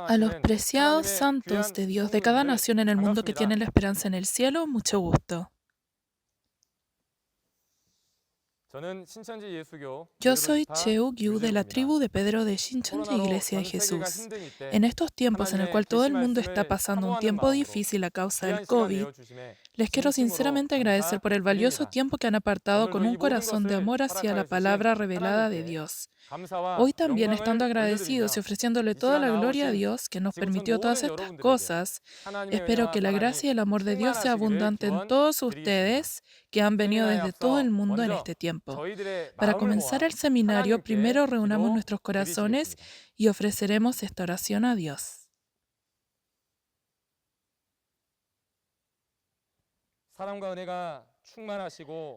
A los preciados santos de Dios de cada nación en el mundo que tienen la esperanza en el cielo, mucho gusto. Yo soy Cheu Gyu de la tribu de Pedro de Shincheonji Iglesia de Jesús. En estos tiempos en el cual todo el mundo está pasando un tiempo difícil a causa del COVID, les quiero sinceramente agradecer por el valioso tiempo que han apartado con un corazón de amor hacia la palabra revelada de Dios. Hoy también, estando agradecidos y ofreciéndole toda la gloria a Dios que nos permitió todas estas cosas, espero que la gracia y el amor de Dios sea abundante en todos ustedes que han venido desde todo el mundo en este tiempo. Para comenzar el seminario, primero reunamos nuestros corazones y ofreceremos esta oración a Dios.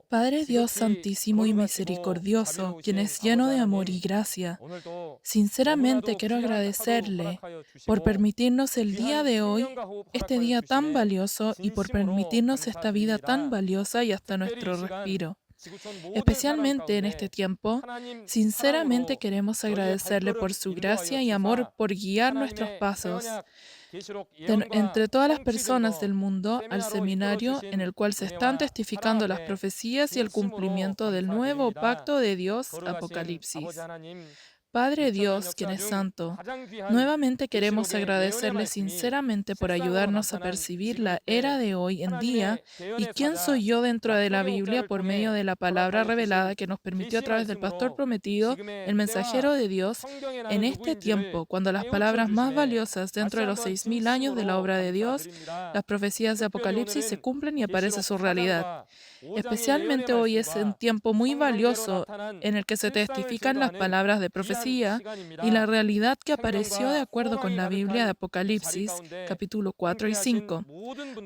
Padre Dios santísimo y misericordioso, quien es lleno de amor y gracia, sinceramente quiero agradecerle por permitirnos el día de hoy, este día tan valioso, y por permitirnos esta vida tan valiosa y hasta nuestro respiro. Especialmente en este tiempo, sinceramente queremos agradecerle por su gracia y amor por guiar nuestros pasos entre todas las personas del mundo al seminario en el cual se están testificando las profecías y el cumplimiento del nuevo pacto de Dios, Apocalipsis. Padre Dios, quien es santo, nuevamente queremos agradecerle sinceramente por ayudarnos a percibir la era de hoy en día y quién soy yo dentro de la Biblia por medio de la palabra revelada que nos permitió a través del pastor prometido, el mensajero de Dios, en este tiempo, cuando las palabras más valiosas dentro de los 6.000 años de la obra de Dios, las profecías de Apocalipsis, se cumplen y aparece su realidad. Especialmente hoy es un tiempo muy valioso en el que se testifican las palabras de profecía y la realidad que apareció de acuerdo con la Biblia de Apocalipsis, capítulo 4 y 5.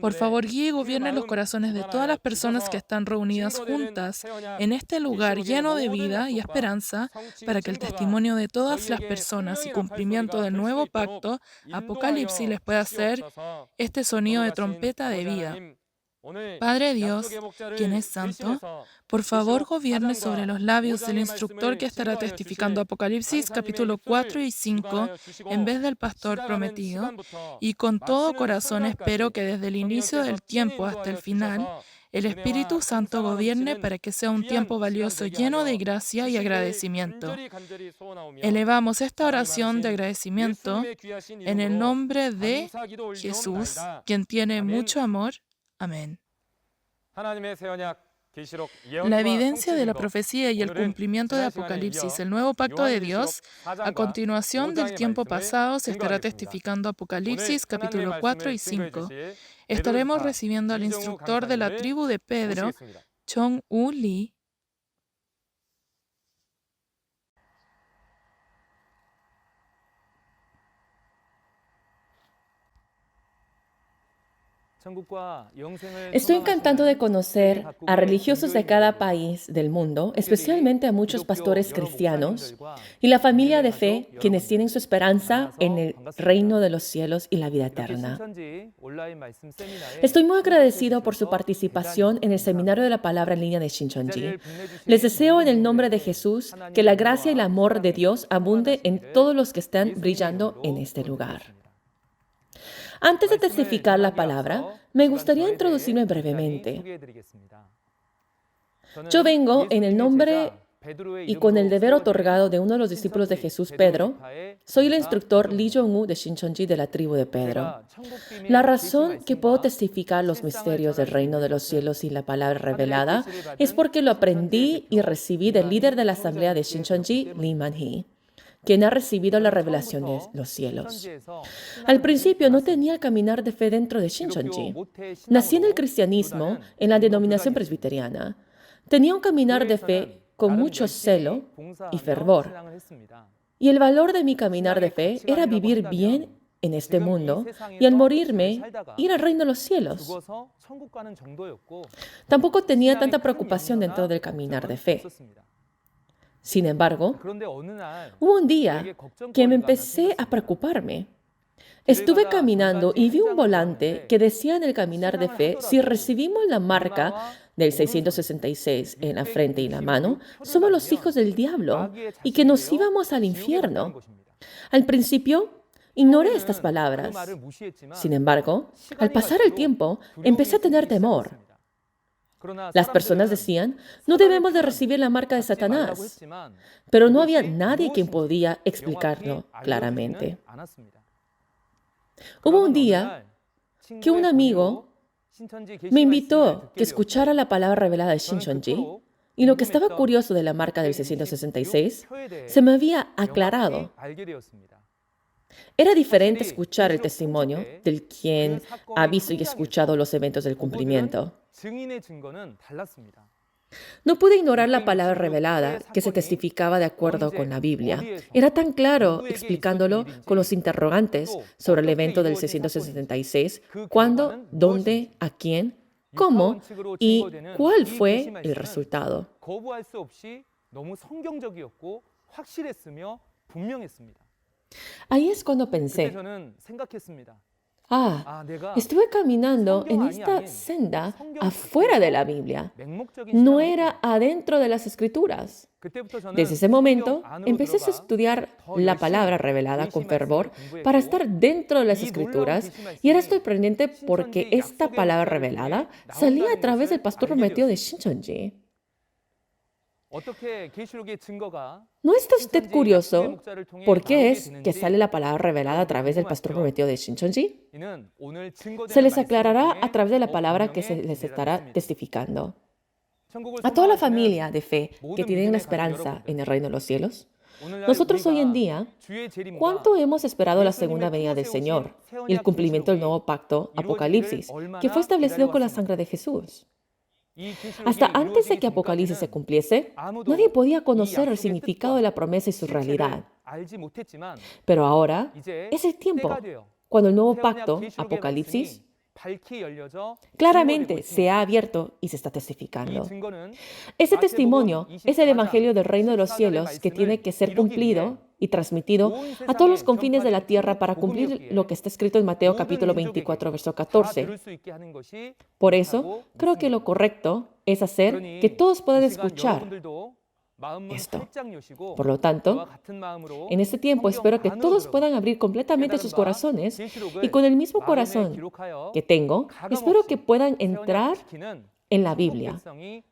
Por favor, guíe y gobierne los corazones de todas las personas que están reunidas juntas en este lugar lleno de vida y esperanza para que el testimonio de todas las personas y cumplimiento del nuevo pacto, Apocalipsis, les pueda hacer este sonido de trompeta de vida. Padre Dios, quien es santo, por favor gobierne sobre los labios del instructor que estará testificando Apocalipsis capítulo 4 y 5 en vez del pastor prometido, y con todo corazón espero que desde el inicio del tiempo hasta el final, el Espíritu Santo gobierne para que sea un tiempo valioso lleno de gracia y agradecimiento. Elevamos esta oración de agradecimiento en el nombre de Jesús, quien tiene mucho amor. Amén. La evidencia de la profecía y el cumplimiento de Apocalipsis, el nuevo pacto de Dios, a continuación del tiempo pasado se estará testificando Apocalipsis capítulo 4 y 5. Estaremos recibiendo al instructor de la tribu de Pedro, Chong-U Lee. Estoy encantado de conocer a religiosos de cada país del mundo, especialmente a muchos pastores cristianos y la familia de fe, quienes tienen su esperanza en el reino de los cielos y la vida eterna. Estoy muy agradecido por su participación en el Seminario de la Palabra en línea de Shincheonji. Les deseo en el nombre de Jesús que la gracia y el amor de Dios abunde en todos los que están brillando en este lugar. Antes de testificar la palabra, me gustaría introducirme brevemente. Yo vengo en el nombre y con el deber otorgado de uno de los discípulos de Jesús, Pedro. Soy el instructor Lee Jong-u de Shincheonji de la tribu de Pedro. La razón que puedo testificar los misterios del reino de los cielos y la palabra revelada es porque lo aprendí y recibí del líder de la asamblea de Shincheonji, Lee Man-hee, quien ha recibido la revelación de los cielos. Al principio no tenía el caminar de fe dentro de Shincheonji. Nací en el cristianismo, en la denominación presbiteriana. Tenía un caminar de fe con mucho celo y fervor. Y el valor de mi caminar de fe era vivir bien en este mundo y al morirme ir al reino de los cielos. Tampoco tenía tanta preocupación dentro del caminar de fe. Sin embargo, hubo un día que me empecé a preocuparme. Estuve caminando y vi un volante que decía en el caminar de fe: si recibimos la marca del 666 en la frente y la mano, somos los hijos del diablo y que nos íbamos al infierno. Al principio, ignoré estas palabras. Sin embargo, al pasar el tiempo, empecé a tener temor. Las personas decían, no debemos de recibir la marca de Satanás, pero no había nadie quien podía explicarlo claramente. Hubo un día que un amigo me invitó a que escuchara la palabra revelada de Shincheonji, y lo que estaba curioso de la marca del 666 se me había aclarado. Era diferente escuchar el testimonio del quien ha visto y escuchado los eventos del cumplimiento. No pude ignorar la palabra revelada que se testificaba de acuerdo con la Biblia. Era tan claro explicándolo con los interrogantes sobre el evento del 666, cuándo, dónde, a quién, cómo y cuál fue el resultado. Ahí es cuando pensé, estuve caminando en esta senda afuera de la Biblia. No era adentro de las Escrituras. Desde ese momento, empecé a estudiar la palabra revelada con fervor para estar dentro de las Escrituras, y era sorprendente porque esta palabra revelada salía a través del pastor prometido de Shincheonji. ¿No está usted curioso por qué es que sale la palabra revelada a través del pastor prometido de Shincheonji? Se les aclarará a través de la palabra que se les estará testificando. A toda la familia de fe que tienen la esperanza en el reino de los cielos, nosotros hoy en día, ¿cuánto hemos esperado la segunda venida del Señor y el cumplimiento del nuevo pacto, Apocalipsis, que fue establecido con la sangre de Jesús? Hasta antes de que Apocalipsis se cumpliese, nadie podía conocer el significado de la promesa y su realidad. Pero ahora es el tiempo cuando el nuevo pacto, Apocalipsis, claramente se ha abierto y se está testificando. Ese testimonio es el Evangelio del Reino de los Cielos que tiene que ser cumplido y transmitido a todos los confines de la tierra para cumplir lo que está escrito en Mateo capítulo 24, verso 14. Por eso, creo que lo correcto es hacer que todos puedan escuchar esto. Por lo tanto, en este tiempo espero que todos puedan abrir completamente sus corazones y con el mismo corazón que tengo, espero que puedan entrar en la Biblia,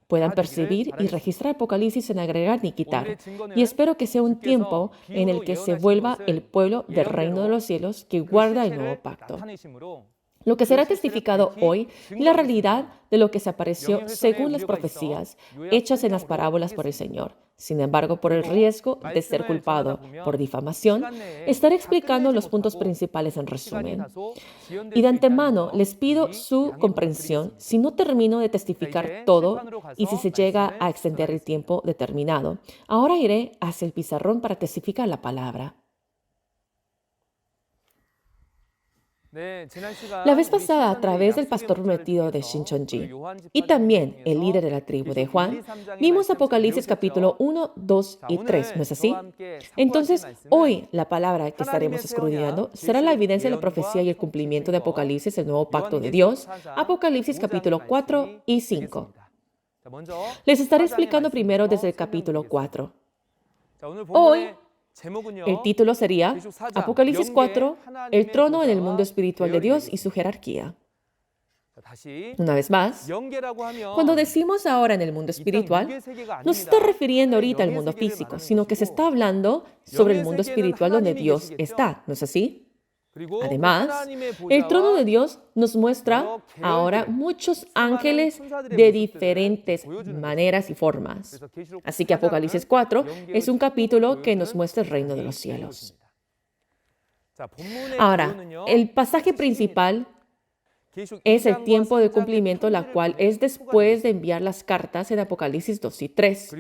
puedan percibir y registrar Apocalipsis sin agregar ni quitar. Y espero que sea un tiempo en el que se vuelva el pueblo del reino de los cielos que guarda el nuevo pacto. Lo que será testificado hoy es la realidad de lo que se apareció según las profecías hechas en las parábolas por el Señor. Sin embargo, por el riesgo de ser culpado por difamación, estaré explicando los puntos principales en resumen. Y de antemano les pido su comprensión si no termino de testificar todo y si se llega a extender el tiempo determinado. Ahora iré hacia el pizarrón para testificar la palabra. La vez pasada, a través del pastor prometido de Shincheonji y también el líder de la tribu de Juan, vimos Apocalipsis capítulo 1, 2 y 3, ¿no es así? Entonces, hoy la palabra que estaremos escudriñando será la evidencia de la profecía y el cumplimiento de Apocalipsis, el nuevo pacto de Dios, Apocalipsis capítulo 4 y 5. Les estaré explicando primero desde el capítulo 4. Hoy, el título sería Apocalipsis 4, el trono en el mundo espiritual de Dios y su jerarquía. Una vez más, cuando decimos ahora en el mundo espiritual, no se está refiriendo ahorita al mundo físico, sino que se está hablando sobre el mundo espiritual donde Dios está, ¿no es así? Además, el trono de Dios nos muestra ahora muchos ángeles de diferentes maneras y formas. Así que Apocalipsis 4 es un capítulo que nos muestra el reino de los cielos. Ahora, el pasaje principal es el tiempo de cumplimiento, la cual es después de enviar las cartas en Apocalipsis 2 y 3.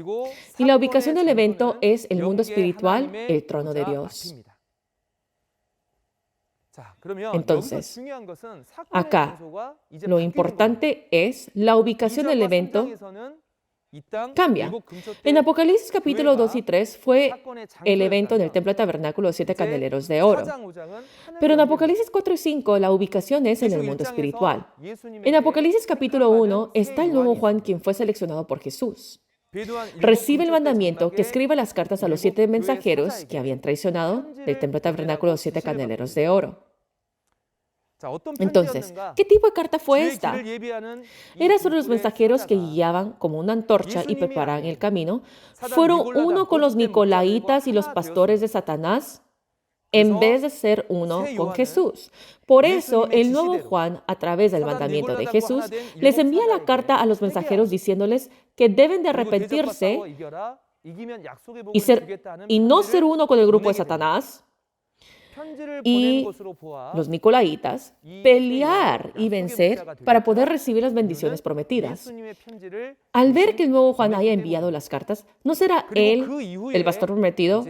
Y la ubicación del evento es el mundo espiritual, el trono de Dios. Entonces, acá lo importante es la ubicación del evento cambia. En Apocalipsis capítulo 2 y 3 fue el evento en el templo tabernáculo de 7 candeleros de oro. Pero en Apocalipsis 4 y 5 la ubicación es en el mundo espiritual. En Apocalipsis capítulo 1 está el nuevo Juan, quien fue seleccionado por Jesús. recibe el mandamiento que escriba las cartas a los 7 mensajeros que habían traicionado del templo tabernáculo de los 7 candeleros de oro. Entonces, ¿qué tipo de carta fue esta? Era sobre los mensajeros que guiaban como una antorcha y preparaban el camino. Fueron uno con los nicolaitas y los pastores de Satanás, en vez de ser uno con Jesús. Por eso, el nuevo Juan, a través del mandamiento de Jesús, les envía la carta a los mensajeros diciéndoles que deben de arrepentirse y no ser uno con el grupo de Satanás y los nicolaitas, pelear y vencer para poder recibir las bendiciones prometidas. Al ver que el nuevo Juan haya enviado las cartas, ¿no será él el pastor prometido?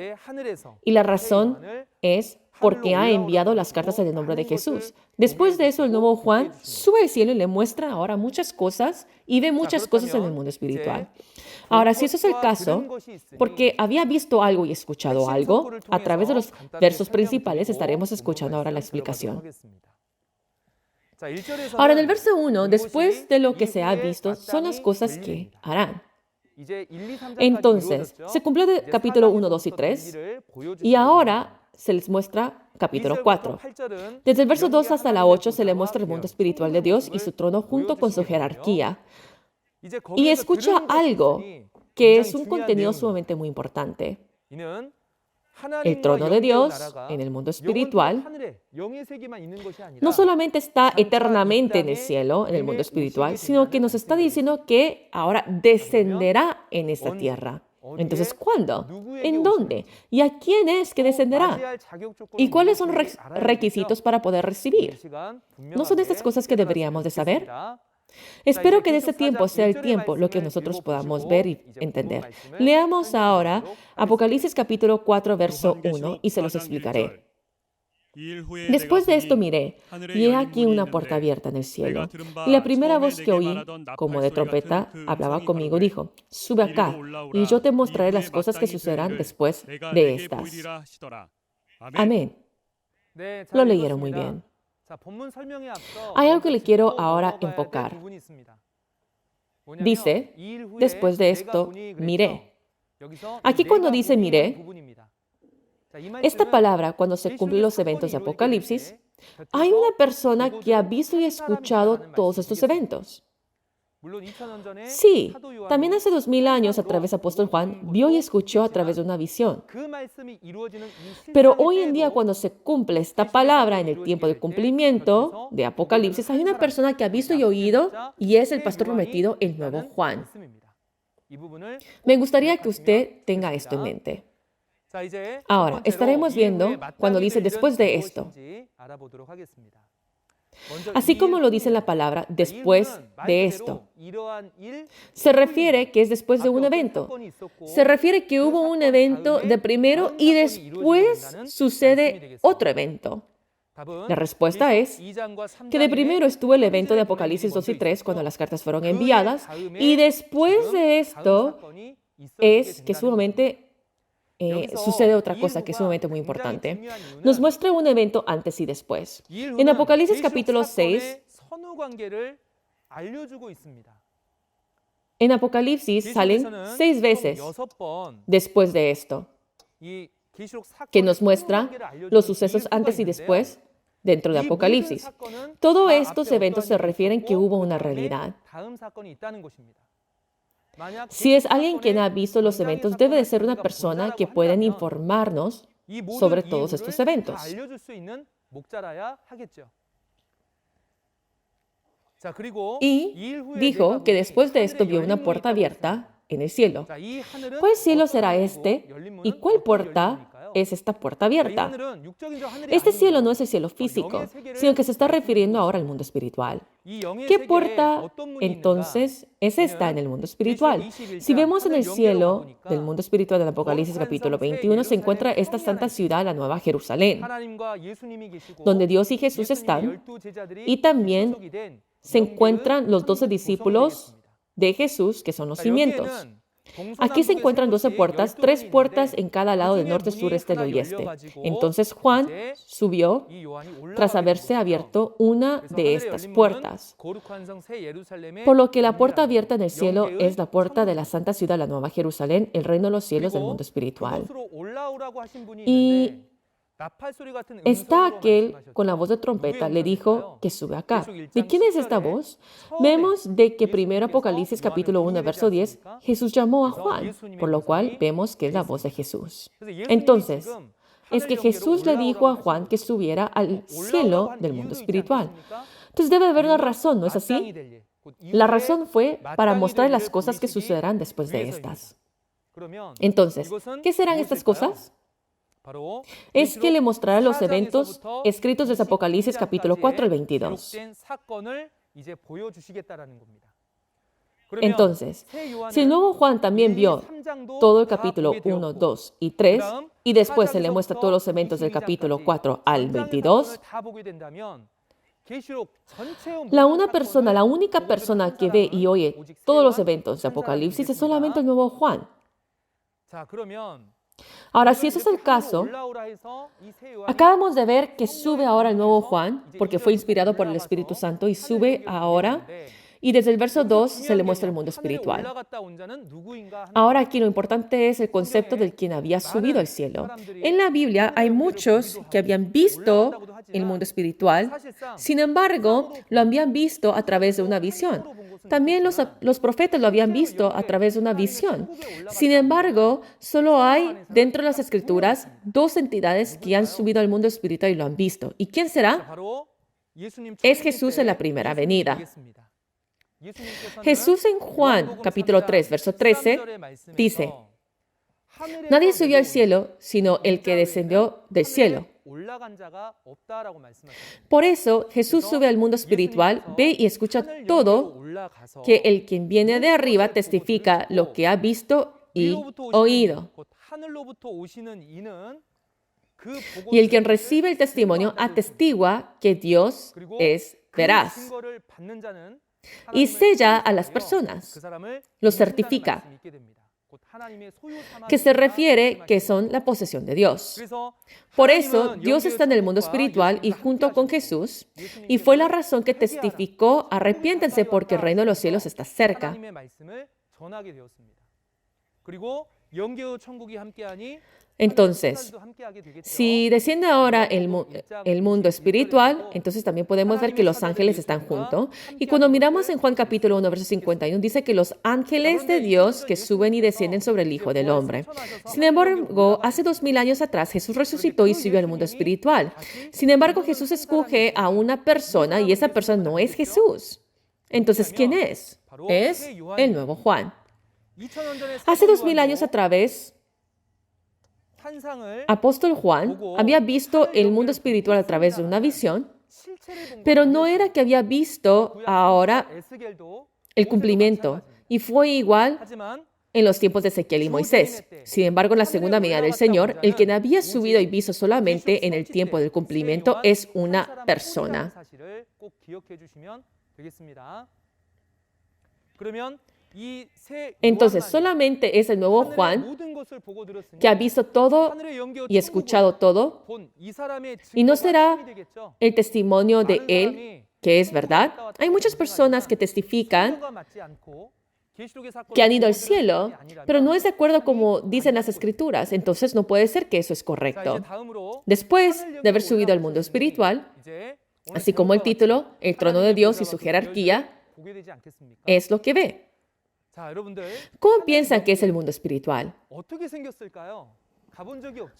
Y la razón es porque ha enviado las cartas en el nombre de Jesús. Después de eso, el nuevo Juan sube al cielo y le muestra ahora muchas cosas y ve muchas cosas en el mundo espiritual. Ahora, si eso es el caso, porque había visto algo y escuchado algo, a través de los versos principales estaremos escuchando ahora la explicación. Ahora, en el verso 1, después de lo que se ha visto, son las cosas que harán. Entonces, se cumplió el capítulo 1, 2 y 3, y ahora se les muestra capítulo 4. Desde el verso 2 hasta la 8 se le muestra el mundo espiritual de Dios y su trono junto con su jerarquía. Y escucha algo que es un contenido sumamente muy importante. El trono de Dios en el mundo espiritual no solamente está eternamente en el cielo, en el mundo espiritual, sino que nos está diciendo que ahora descenderá en esta tierra. Entonces, ¿cuándo? ¿En dónde? ¿Y a quién es que descenderá? ¿Y cuáles son los requisitos para poder recibir? ¿No son estas cosas que deberíamos de saber? Espero que en este tiempo sea el tiempo lo que nosotros podamos ver y entender. Leamos ahora Apocalipsis capítulo 4, verso 1 y se los explicaré. Después de esto miré, y he aquí una puerta abierta en el cielo. Y la primera voz que oí, como de trompeta, hablaba conmigo, dijo, sube acá, y yo te mostraré las cosas que sucederán después de estas. Amén. Lo leyeron muy bien. Hay algo que le quiero ahora enfocar. Dice, después de esto, miré. Aquí cuando dice miré, esta palabra, cuando se cumplen los eventos de Apocalipsis, hay una persona que ha visto y escuchado todos estos eventos. Sí, también hace 2000 años a través del apóstol Juan vio y escuchó a través de una visión. Pero hoy en día cuando se cumple esta palabra en el tiempo de cumplimiento de Apocalipsis, hay una persona que ha visto y oído y es el pastor prometido, el nuevo Juan. Me gustaría que usted tenga esto en mente. Ahora, estaremos viendo cuando dice después de esto. Así como lo dice la palabra después de esto. Se refiere que es después de un evento. Se refiere que hubo un evento de primero y después sucede otro evento. La respuesta es que de primero estuvo el evento de Apocalipsis 2 y 3 cuando las cartas fueron enviadas y después de esto es que sumamente sucede otra cosa que es sumamente muy importante. Nos muestra un evento antes y después. En Apocalipsis capítulo 6, en Apocalipsis salen 6 veces después de esto, que nos muestra los sucesos antes y después dentro de Apocalipsis. Todos estos eventos se refieren que hubo una realidad. Si es alguien quien ha visto los eventos, debe de ser una persona que pueda informarnos sobre todos estos eventos. Y dijo que después de esto vio una puerta abierta en el cielo. ¿Cuál cielo será este? ¿Y cuál puerta es esta puerta abierta? Este cielo no es el cielo físico, sino que se está refiriendo ahora al mundo espiritual. ¿Qué puerta entonces es esta en el mundo espiritual? Si vemos en el cielo del mundo espiritual del Apocalipsis capítulo 21, se encuentra esta santa ciudad, la Nueva Jerusalén, donde Dios y Jesús están, y también se encuentran los 12 discípulos de Jesús, que son los cimientos. Aquí se encuentran 12 puertas, 3 puertas en cada lado del norte, sur, este y oeste. Entonces Juan subió tras haberse abierto una de estas puertas. Por lo que la puerta abierta en el cielo es la puerta de la santa ciudad, la Nueva Jerusalén, el reino de los cielos del mundo espiritual. Y está aquel con la voz de trompeta, le dijo que sube acá. ¿De quién es esta voz? Vemos de que primero Apocalipsis capítulo 1, verso 10, Jesús llamó a Juan, por lo cual vemos que es la voz de Jesús. Entonces, es que Jesús le dijo a Juan que subiera al cielo del mundo espiritual. Entonces debe haber una razón, ¿no es así? La razón fue para mostrar las cosas que sucederán después de estas. Entonces, ¿qué serán estas cosas? Es que le mostrará los eventos escritos desde Apocalipsis capítulo 4 al 22. Entonces, si el nuevo Juan también vio todo el capítulo 1, 2 y 3, y después se le muestra todos los eventos del capítulo 4 al 22, la única persona que ve y oye todos los eventos de Apocalipsis es solamente el nuevo Juan. Ahora, si eso es el caso, acabamos de ver que sube ahora el nuevo Juan, porque fue inspirado por el Espíritu Santo, y sube ahora, y desde el verso 2 se le muestra el mundo espiritual. Ahora aquí lo importante es el concepto del quien había subido al cielo. En la Biblia hay muchos que habían visto el mundo espiritual, sin embargo, lo habían visto a través de una visión. También los profetas lo habían visto a través de una visión. Sin embargo, solo hay dentro de las Escrituras 2 entidades que han subido al mundo espiritual y lo han visto. ¿Y quién será? Es Jesús en la primera venida. Jesús en Juan, capítulo 3, verso 13, dice, nadie subió al cielo, sino el que descendió del cielo. Por eso, Jesús sube al mundo espiritual, ve y escucha todo, que el quien viene de arriba testifica lo que ha visto y oído. Y el quien recibe el testimonio atestigua que Dios es veraz. Y sella a las personas, los certifica, que se refiere que son la posesión de Dios. Por eso, Dios está en el mundo espiritual y junto con Jesús, y fue la razón que testificó, arrepiéntense porque el reino de los cielos está cerca. Entonces, si desciende ahora el mundo espiritual, entonces también podemos ver que los ángeles están juntos. Y cuando miramos en Juan capítulo 1, verso 51, dice que los ángeles de Dios que suben y descienden sobre el Hijo del Hombre. Sin embargo, hace 2000 años atrás, Jesús resucitó y subió al mundo espiritual. Sin embargo, Jesús escoge a una persona y esa persona no es Jesús. Entonces, ¿quién es? Es el nuevo Juan. Hace 2000 años atrás, Apóstol Juan había visto el mundo espiritual a través de una visión, pero no era que había visto ahora el cumplimiento, y fue igual en los tiempos de Ezequiel y Moisés. Sin embargo, en la segunda venida del Señor, el que había subido y visto solamente en el tiempo del cumplimiento es una persona. Entonces, solamente es el nuevo Juan que ha visto todo y escuchado todo, y no será el testimonio de él que es verdad. Hay muchas personas que testifican que han ido al cielo, pero no es de acuerdo como dicen las Escrituras, entonces no puede ser que eso es correcto. Después de haber subido al mundo espiritual, así como el título, el trono de Dios y su jerarquía, es lo que ve. ¿Cómo piensan que es el mundo espiritual?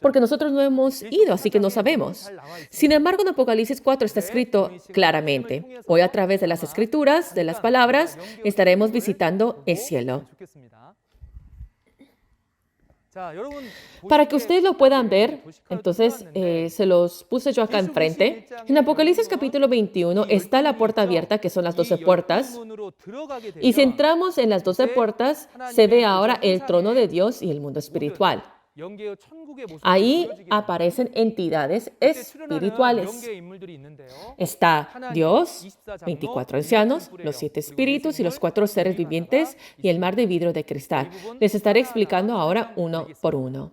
Porque nosotros no hemos ido, así que no sabemos. Sin embargo, en Apocalipsis 4 está escrito claramente. Hoy, a través de las Escrituras, de las palabras, estaremos visitando el cielo. Para que ustedes lo puedan ver, entonces se los puse yo acá enfrente. En Apocalipsis capítulo 21 está la puerta abierta, que son las 12 puertas. Y si entramos en las 12 puertas, se ve ahora el trono de Dios y el mundo espiritual. Ahí aparecen entidades espirituales. Está Dios, 24 ancianos, los 7 espíritus y los 4 seres vivientes y el mar de vidrio de cristal. Les estaré explicando ahora uno por uno.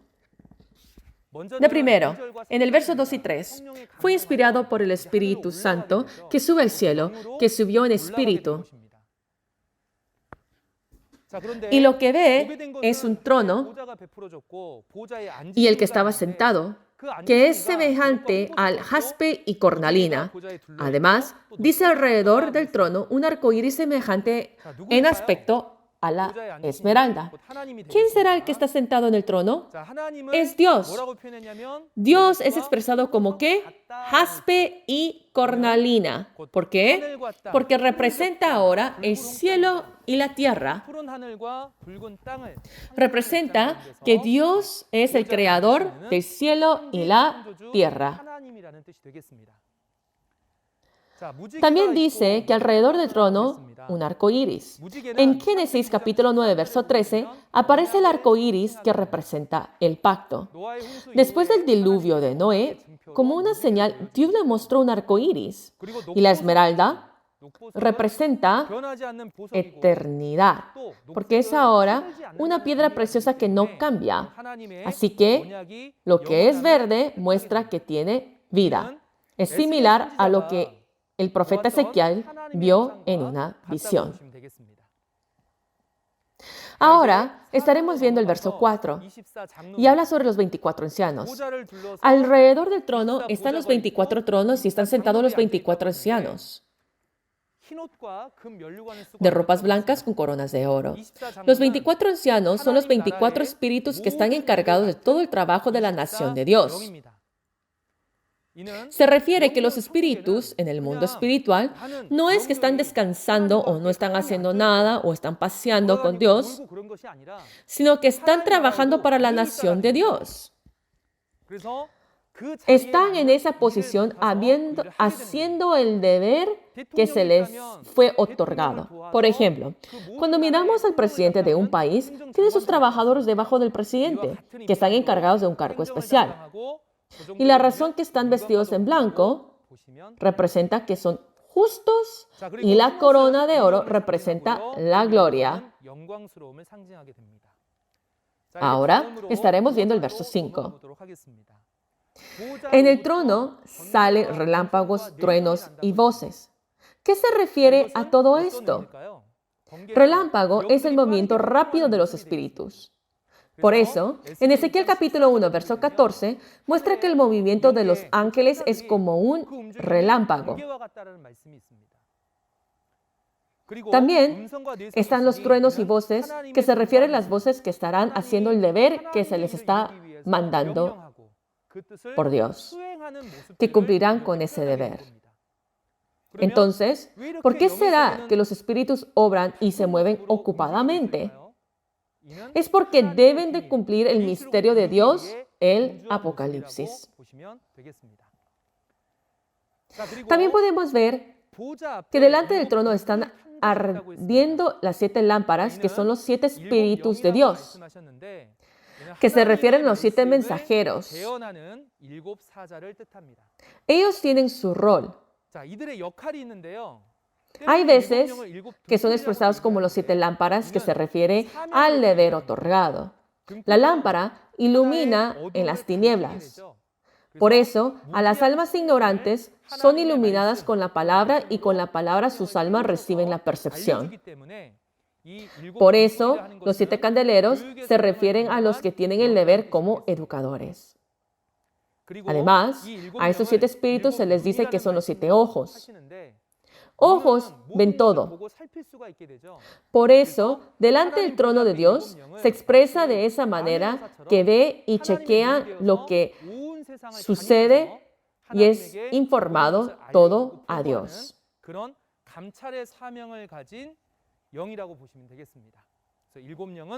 De primero, en el verso 2 y 3, fue inspirado por el Espíritu Santo que sube al cielo, que subió en espíritu. Y lo que ve es un trono y el que estaba sentado, que es semejante al jaspe y cornalina. Además, dice alrededor del trono un arco iris semejante en aspecto a la esmeralda. ¿Quién será el que está sentado en el trono? Es Dios. Dios es expresado como ¿qué? Jaspe y cornalina. ¿Por qué? Porque representa ahora el cielo y la tierra. Representa que Dios es el creador del cielo y la tierra. También dice que alrededor del trono un arco iris. En Génesis capítulo 9, verso 13, aparece el arco iris que representa el pacto. Después del diluvio de Noé, como una señal, Dios le mostró un arco iris. Y la esmeralda representa eternidad, porque es ahora una piedra preciosa que no cambia. Así que lo que es verde muestra que tiene vida. Es similar a lo que el profeta Ezequiel vio en una visión. Ahora estaremos viendo el verso 4 y habla sobre los 24 ancianos. Alrededor del trono están los 24 tronos y están sentados los 24 ancianos, de ropas blancas con coronas de oro. Los 24 ancianos son los 24 espíritus que están encargados de todo el trabajo de la nación de Dios. Se refiere que los espíritus en el mundo espiritual no es que están descansando o no están haciendo nada o están paseando con Dios, sino que están trabajando para la nación de Dios. Están en esa posición haciendo el deber que se les fue otorgado. Por ejemplo, cuando miramos al presidente de un país, tiene sus trabajadores debajo del presidente, que están encargados de un cargo especial. Y la razón que están vestidos en blanco representa que son justos y la corona de oro representa la gloria. Ahora estaremos viendo el verso 5. En el trono salen relámpagos, truenos y voces. ¿Qué se refiere a todo esto? Relámpago es el movimiento rápido de los espíritus. Por eso, en Ezequiel capítulo 1, verso 14, muestra que el movimiento de los ángeles es como un relámpago. También están los truenos y voces, que se refieren a las voces que estarán haciendo el deber que se les está mandando por Dios, que cumplirán con ese deber. Entonces, ¿por qué será que los espíritus obran y se mueven ocupadamente? Es porque deben de cumplir el misterio de Dios, el Apocalipsis. También podemos ver que delante del trono están ardiendo las 7 lámparas, que son los 7 espíritus de Dios, que se refieren a los 7 mensajeros. Ellos tienen su rol. Hay veces que son expresados como los 7 lámparas, que se refiere al deber otorgado. La lámpara ilumina en las tinieblas. Por eso, a las almas ignorantes son iluminadas con la palabra y con la palabra sus almas reciben la percepción. Por eso, los 7 candeleros se refieren a los que tienen el deber como educadores. Además, a esos 7 espíritus se les dice que son los 7 ojos. Ojos ven todo. Por eso, delante del trono de Dios, se expresa de esa manera que ve y chequea lo que sucede y es informado todo a Dios.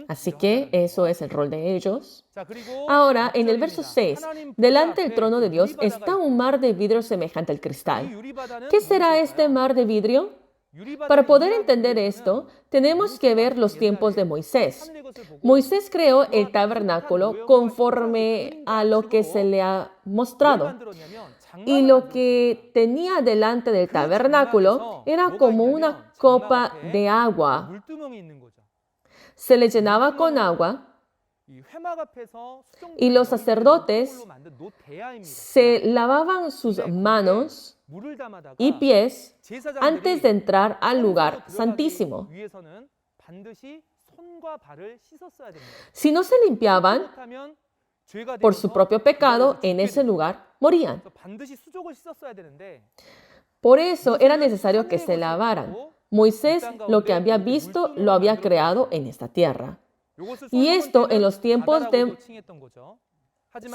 Así que eso es el rol de ellos. Ahora, en el verso 6, delante del trono de Dios está un mar de vidrio semejante al cristal. ¿Qué será este mar de vidrio? Para poder entender esto, tenemos que ver los tiempos de Moisés. Moisés creó el tabernáculo conforme a lo que se le ha mostrado. Y lo que tenía delante del tabernáculo era como una copa de agua. Se le llenaba con agua y los sacerdotes se lavaban sus manos y pies antes de entrar al lugar santísimo. Si no se limpiaban por su propio pecado en ese lugar, morían. Por eso era necesario que se lavaran. Moisés lo que había visto lo había creado en esta tierra. Y esto en los tiempos de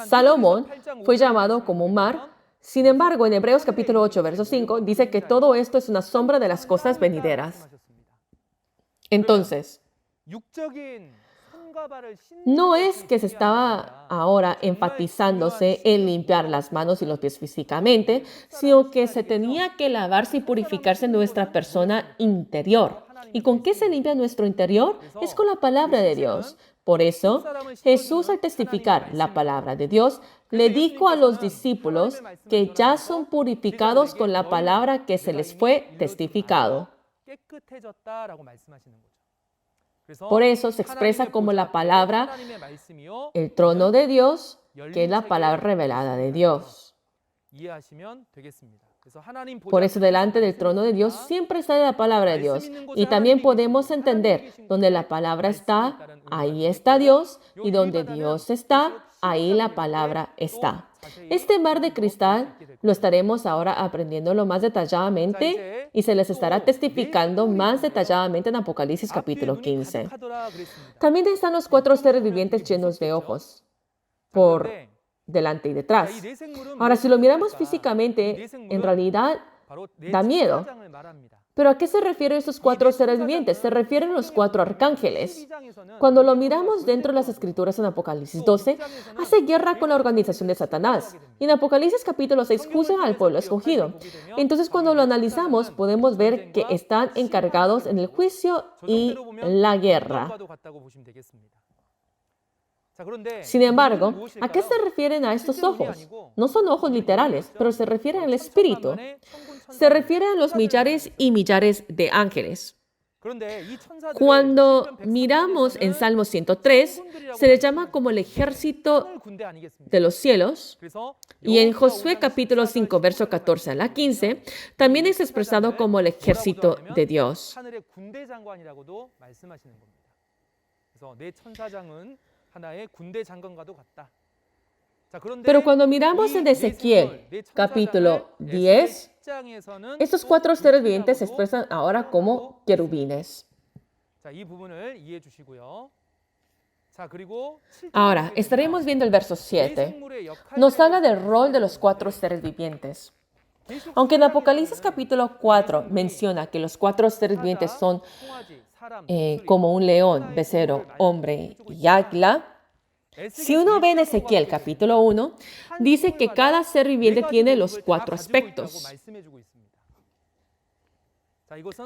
Salomón fue llamado como mar. Sin embargo, en Hebreos capítulo 8, verso 5, dice que todo esto es una sombra de las cosas venideras. Entonces, no es que se estaba ahora enfatizándose en limpiar las manos y los pies físicamente, sino que se tenía que lavarse y purificarse nuestra persona interior. ¿Y con qué se limpia nuestro interior? Es con la palabra de Dios. Por eso, Jesús, al testificar la palabra de Dios, le dijo a los discípulos que ya son purificados con la palabra que se les fue testificado. Por eso se expresa como la palabra, el trono de Dios, que es la palabra revelada de Dios. Por eso delante del trono de Dios siempre está la palabra de Dios. Y también podemos entender, donde la palabra está, ahí está Dios, y donde Dios está, ahí la palabra está. Este mar de cristal lo estaremos ahora aprendiendo más detalladamente y se les estará testificando más detalladamente en Apocalipsis capítulo 15. También están los 4 seres vivientes llenos de ojos por delante y detrás. Ahora, si lo miramos físicamente, en realidad da miedo. ¿Pero a qué se refieren estos 4 seres vivientes? Se refieren a los 4 arcángeles. Cuando lo miramos dentro de las Escrituras en Apocalipsis 12, hace guerra con la organización de Satanás. Y en Apocalipsis capítulo 6 juzga al pueblo escogido. Entonces, cuando lo analizamos, podemos ver que están encargados en el juicio y la guerra. Sin embargo, ¿a qué se refieren a estos ojos? No son ojos literales, pero se refieren al espíritu. Se refiere a los millares y millares de ángeles. Cuando miramos en Salmo 103, se les llama como el ejército de los cielos. Y en Josué capítulo 5, verso 14 a la 15, también es expresado como el ejército de Dios. Pero cuando miramos en Ezequiel capítulo 10, estos 4 seres vivientes se expresan ahora como querubines. Ahora, estaremos viendo el verso 7. Nos habla del rol de los 4 seres vivientes. Aunque en Apocalipsis capítulo 4 menciona que los 4 seres vivientes son como un león, becerro, hombre y águila, si uno ve en Ezequiel capítulo 1, dice que cada ser viviente tiene los 4 aspectos.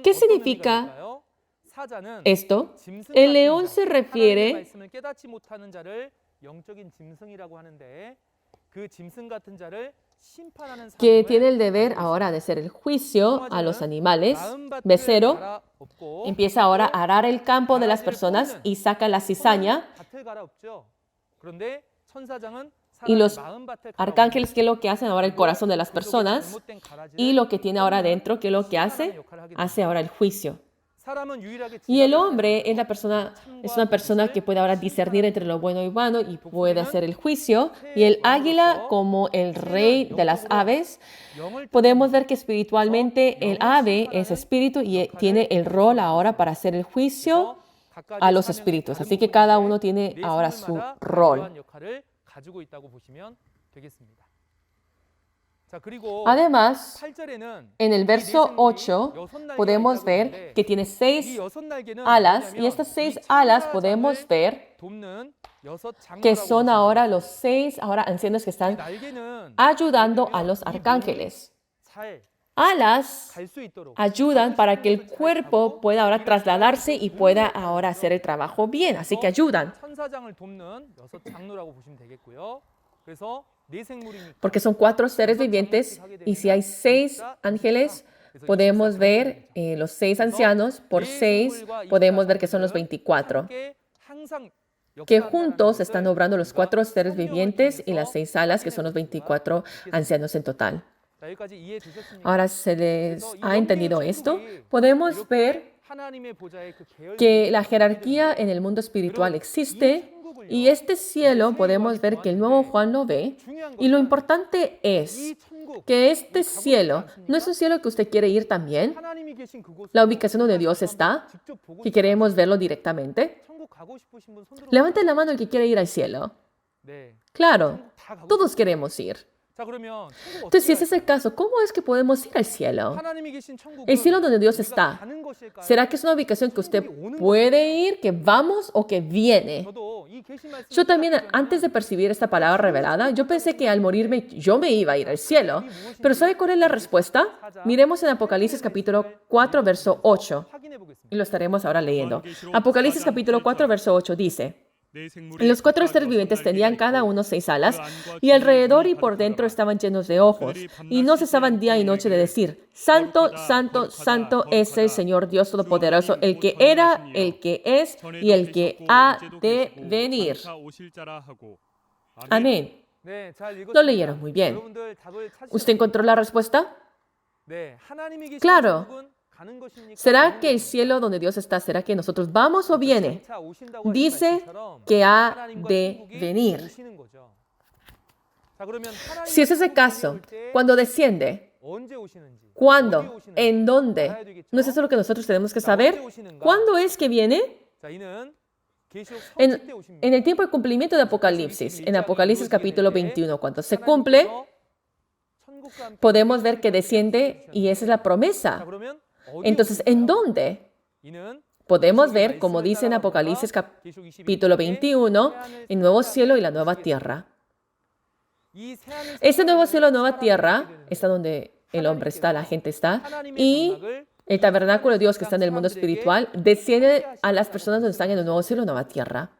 ¿Qué significa esto? El león se refiere que tiene el deber ahora de hacer el juicio a los animales. Becerro empieza ahora a arar el campo de las personas y saca la cizaña. Y los arcángeles, ¿qué es lo que hacen ahora? El corazón de las personas. Y lo que tiene ahora adentro, ¿qué es lo que hace? Hace ahora el juicio. Y el hombre es una persona que puede ahora discernir entre lo bueno y malo y puede hacer el juicio. Y el águila, como el rey de las aves, podemos ver que espiritualmente el ave es espíritu y tiene el rol ahora para hacer el juicio a los espíritus. Así que cada uno tiene ahora su rol. Además, en el verso 8 podemos ver que tiene 6 alas y estas 6 alas podemos ver que son ahora los 6 ancianos que están ayudando a los arcángeles. alas ayudan para que el cuerpo pueda ahora trasladarse y pueda ahora hacer el trabajo bien. Así que ayudan. Porque son 4 seres vivientes y si hay 6 ángeles, podemos ver los 6 ancianos por 6, podemos ver que son los 24. Que juntos están obrando los 4 seres vivientes y las 6 alas, que son los 24 ancianos en total. Ahora, ¿se les ha entendido esto? Podemos ver que la jerarquía en el mundo espiritual existe y este cielo podemos ver que el nuevo Juan lo ve. Y lo importante es que este cielo no es un cielo que usted quiere ir también. La ubicación donde Dios está, que queremos verlo directamente. Levante la mano el que quiere ir al cielo. Claro, todos queremos ir. Entonces, si ese es el caso, ¿cómo es que podemos ir al cielo? El cielo donde Dios está, ¿será que es una ubicación que usted puede ir, que vamos o que viene? Yo también, antes de percibir esta palabra revelada, yo pensé que al morirme yo me iba a ir al cielo. Pero ¿sabe cuál es la respuesta? Miremos en Apocalipsis capítulo 4, verso 8. Y lo estaremos ahora leyendo. Apocalipsis capítulo 4, verso 8 dice: los 4 seres vivientes tenían cada uno 6 alas, y alrededor y por dentro estaban llenos de ojos, y no cesaban día y noche de decir: Santo, Santo, Santo es el Señor Dios Todopoderoso, el que era, el que es y el que ha de venir. Amén. Lo leyeron muy bien. ¿Usted encontró la respuesta? Claro. ¿Será que el cielo donde Dios está, será que nosotros vamos o viene? Dice que ha de venir. Si ese es el caso, cuando desciende, ¿cuándo? ¿En dónde? ¿No es eso lo que nosotros tenemos que saber? ¿Cuándo es que viene? En el tiempo de cumplimiento de Apocalipsis, en Apocalipsis capítulo 21, cuando se cumple, podemos ver que desciende y esa es la promesa. Entonces, ¿en dónde? Podemos ver, como dice en Apocalipsis capítulo 21, el nuevo cielo y la nueva tierra. Ese nuevo cielo y nueva tierra está donde el hombre está, la gente está, y el tabernáculo de Dios que está en el mundo espiritual desciende a las personas donde están en el nuevo cielo y nueva tierra.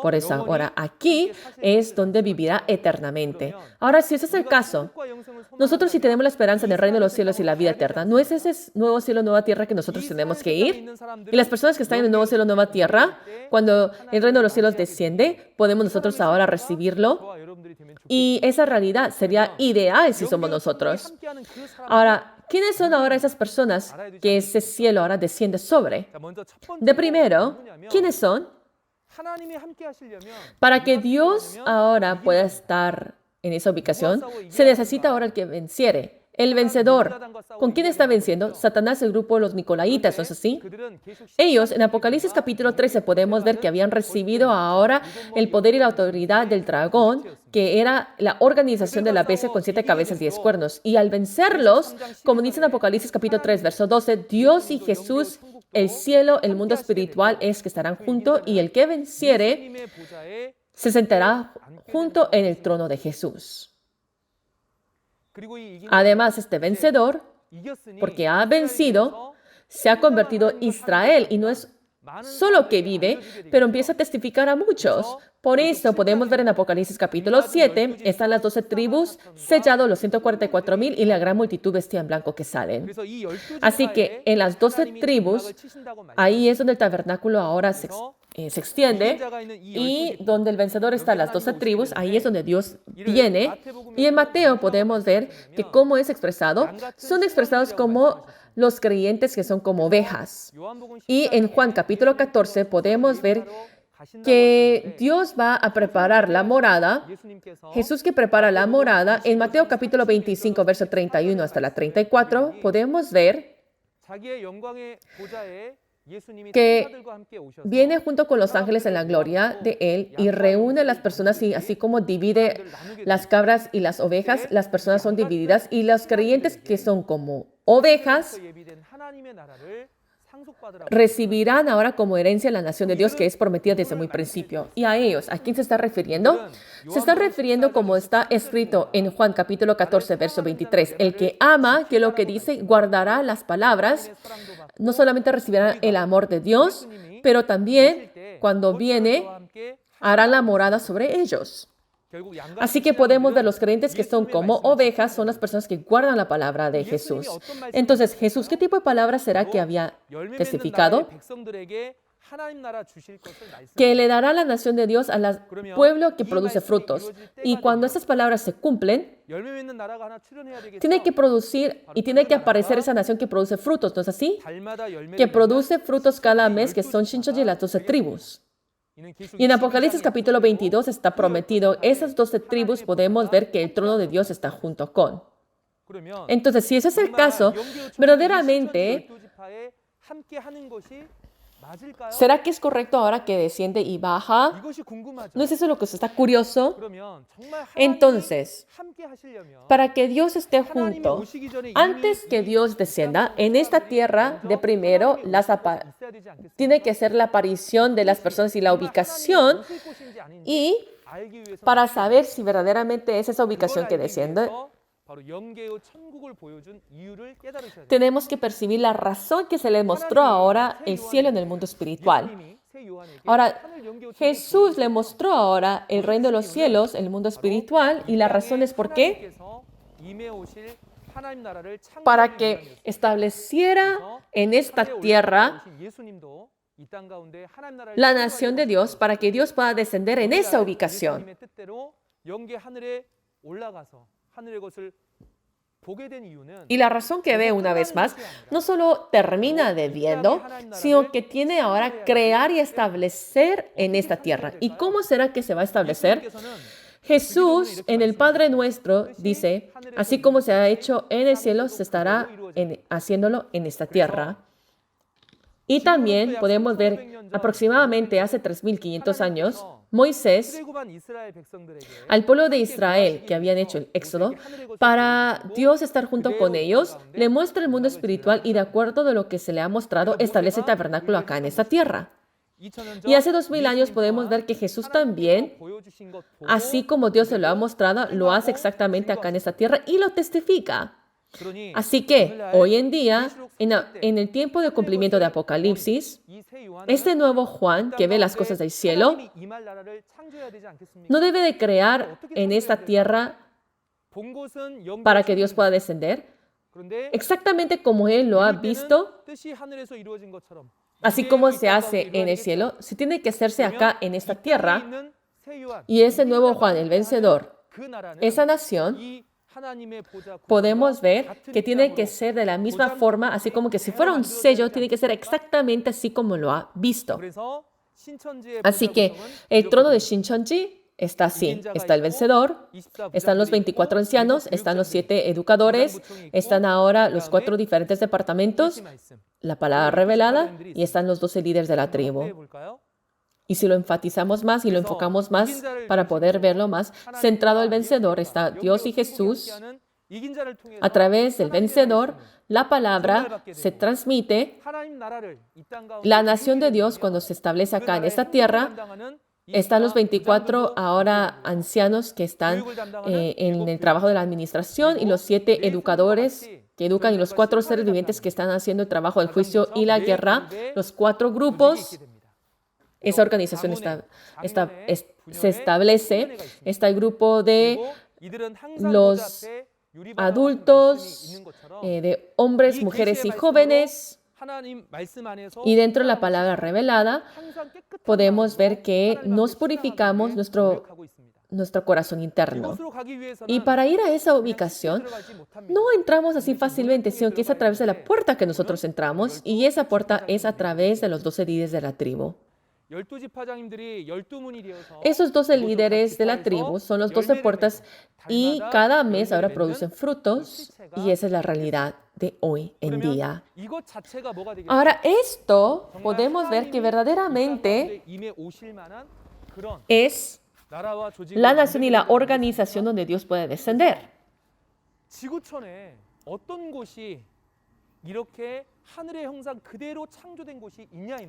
Por eso ahora aquí es donde vivirá eternamente. Ahora, si ese es el caso, nosotros si tenemos la esperanza en el reino de los cielos y la vida eterna, ¿no es ese nuevo cielo y nueva tierra que nosotros tenemos que ir? Y las personas que están en el nuevo cielo y nueva tierra, cuando el reino de los cielos desciende, podemos nosotros ahora recibirlo. Y esa realidad sería ideal si somos nosotros. Ahora, ¿quiénes son ahora esas personas que ese cielo ahora desciende sobre? De primero, ¿quiénes son? Para que Dios ahora pueda estar en esa ubicación, se necesita ahora el que venciere. El vencedor. ¿Con quién está venciendo? Satanás, el grupo de los Nicolaitas, ¿no es así? Ellos, en Apocalipsis capítulo 13, podemos ver que habían recibido ahora el poder y la autoridad del dragón, que era la organización de la bestia con 7 cabezas y 10 cuernos. Y al vencerlos, como dice en Apocalipsis capítulo 3, verso 12, Dios y Jesús, el cielo, el mundo espiritual es que estarán juntos y el que venciere se sentará junto en el trono de Jesús. Además, este vencedor, porque ha vencido, se ha convertido en Israel y no es solo que vive, pero empieza a testificar a muchos. Por eso podemos ver en Apocalipsis capítulo 7, están las 12 tribus, sellados los 144,000 y la gran multitud vestida en blanco que salen. Así que en las 12 tribus, ahí es donde el tabernáculo ahora se extiende y donde el vencedor está en las 12 tribus, ahí es donde Dios viene. Y en Mateo podemos ver que cómo es expresado, son expresados como los creyentes que son como ovejas. Y en Juan capítulo 14 podemos ver que Dios va a preparar la morada, Jesús que prepara la morada. En Mateo capítulo 25, verso 31 hasta la 34, podemos ver que viene junto con los ángeles en la gloria de Él y reúne a las personas y así como divide las cabras y las ovejas, las personas son divididas y los creyentes que son como ovejas recibirán ahora como herencia la nación de Dios que es prometida desde muy principio. ¿Y a ellos? ¿A quién se está refiriendo? Se está refiriendo como está escrito en Juan capítulo 14, verso 23. El que ama, que lo que dice, guardará las palabras, no solamente recibirá el amor de Dios, pero también cuando viene, hará la morada sobre ellos. Así que podemos ver los creyentes que son como ovejas, son las personas que guardan la palabra de Jesús. Entonces, Jesús, ¿qué tipo de palabra será que había testificado? Que le dará la nación de Dios al pueblo que produce frutos. Y cuando esas palabras se cumplen, tiene que producir y tiene que aparecer esa nación que produce frutos, ¿no es así? Que produce frutos cada mes, que son Shincheonji, las 12 tribus. Y en Apocalipsis capítulo 22 está prometido, esas 12 tribus podemos ver que el trono de Dios está junto con. Entonces, si ese es el caso, verdaderamente, ¿será que es correcto ahora que desciende y baja? ¿No es eso lo que está curioso? Entonces, para que Dios esté junto, antes que Dios descienda, en esta tierra, de primero, tiene que ser la aparición de las personas y la ubicación, y para saber si verdaderamente es esa ubicación que desciende, tenemos que percibir la razón que se le mostró ahora el cielo en el mundo espiritual. Ahora, Jesús le mostró ahora el reino de los cielos, el mundo espiritual, y la razón es por qué. Para que estableciera en esta tierra la nación de Dios, para que Dios pueda descender en esa ubicación. Y la razón que ve una vez más, no solo termina de viendo, sino que tiene ahora crear y establecer en esta tierra. ¿Y cómo será que se va a establecer? Jesús en el Padre Nuestro dice, así como se ha hecho en el cielo, se estará haciéndolo en esta tierra. Y también podemos ver aproximadamente hace 3.500 años, Moisés, al pueblo de Israel que habían hecho el éxodo, para Dios estar junto con ellos, le muestra el mundo espiritual y de acuerdo de lo que se le ha mostrado, establece el tabernáculo acá en esta tierra. Y hace 2.000 años podemos ver que Jesús también, así como Dios se lo ha mostrado, lo hace exactamente acá en esta tierra y lo testifica. Así que hoy en día, en el tiempo de cumplimiento de Apocalipsis, este nuevo Juan que ve las cosas del cielo no debe de crear en esta tierra para que Dios pueda descender, exactamente como Él lo ha visto, así como se hace en el cielo, se tiene que hacerse acá en esta tierra. Y ese nuevo Juan, el vencedor, esa nación, podemos ver que tiene que ser de la misma forma, así como que si fuera un sello, tiene que ser exactamente así como lo ha visto. Así que el trono de Shincheonji está así. Está el vencedor, están los 24 ancianos, están los 7 educadores, están ahora los 4 diferentes departamentos, la palabra revelada, y están los 12 líderes de la tribu. Y si lo enfatizamos más y lo enfocamos más para poder verlo más, centrado el vencedor está Dios y Jesús. A través del vencedor, la palabra se transmite. La nación de Dios, cuando se establece acá en esta tierra, están los 24 ahora ancianos que están en el trabajo de la administración y los 7 educadores que educan y los 4 seres vivientes que están haciendo el trabajo del juicio y la guerra, los 4 grupos. Esa organización se establece. Está el grupo de los adultos, de hombres, mujeres y jóvenes. Y dentro de la palabra revelada, podemos ver que nos purificamos nuestro corazón interno. Y para ir a esa ubicación, no entramos así fácilmente, sino que es a través de la puerta que nosotros entramos. Y esa puerta es a través de los 12 líderes de la tribu. Esos 12 líderes de la tribu son los 12 puertas y cada mes ahora producen frutos y esa es la realidad de hoy en día. Ahora esto podemos ver que verdaderamente es la nación y la organización donde Dios puede descender.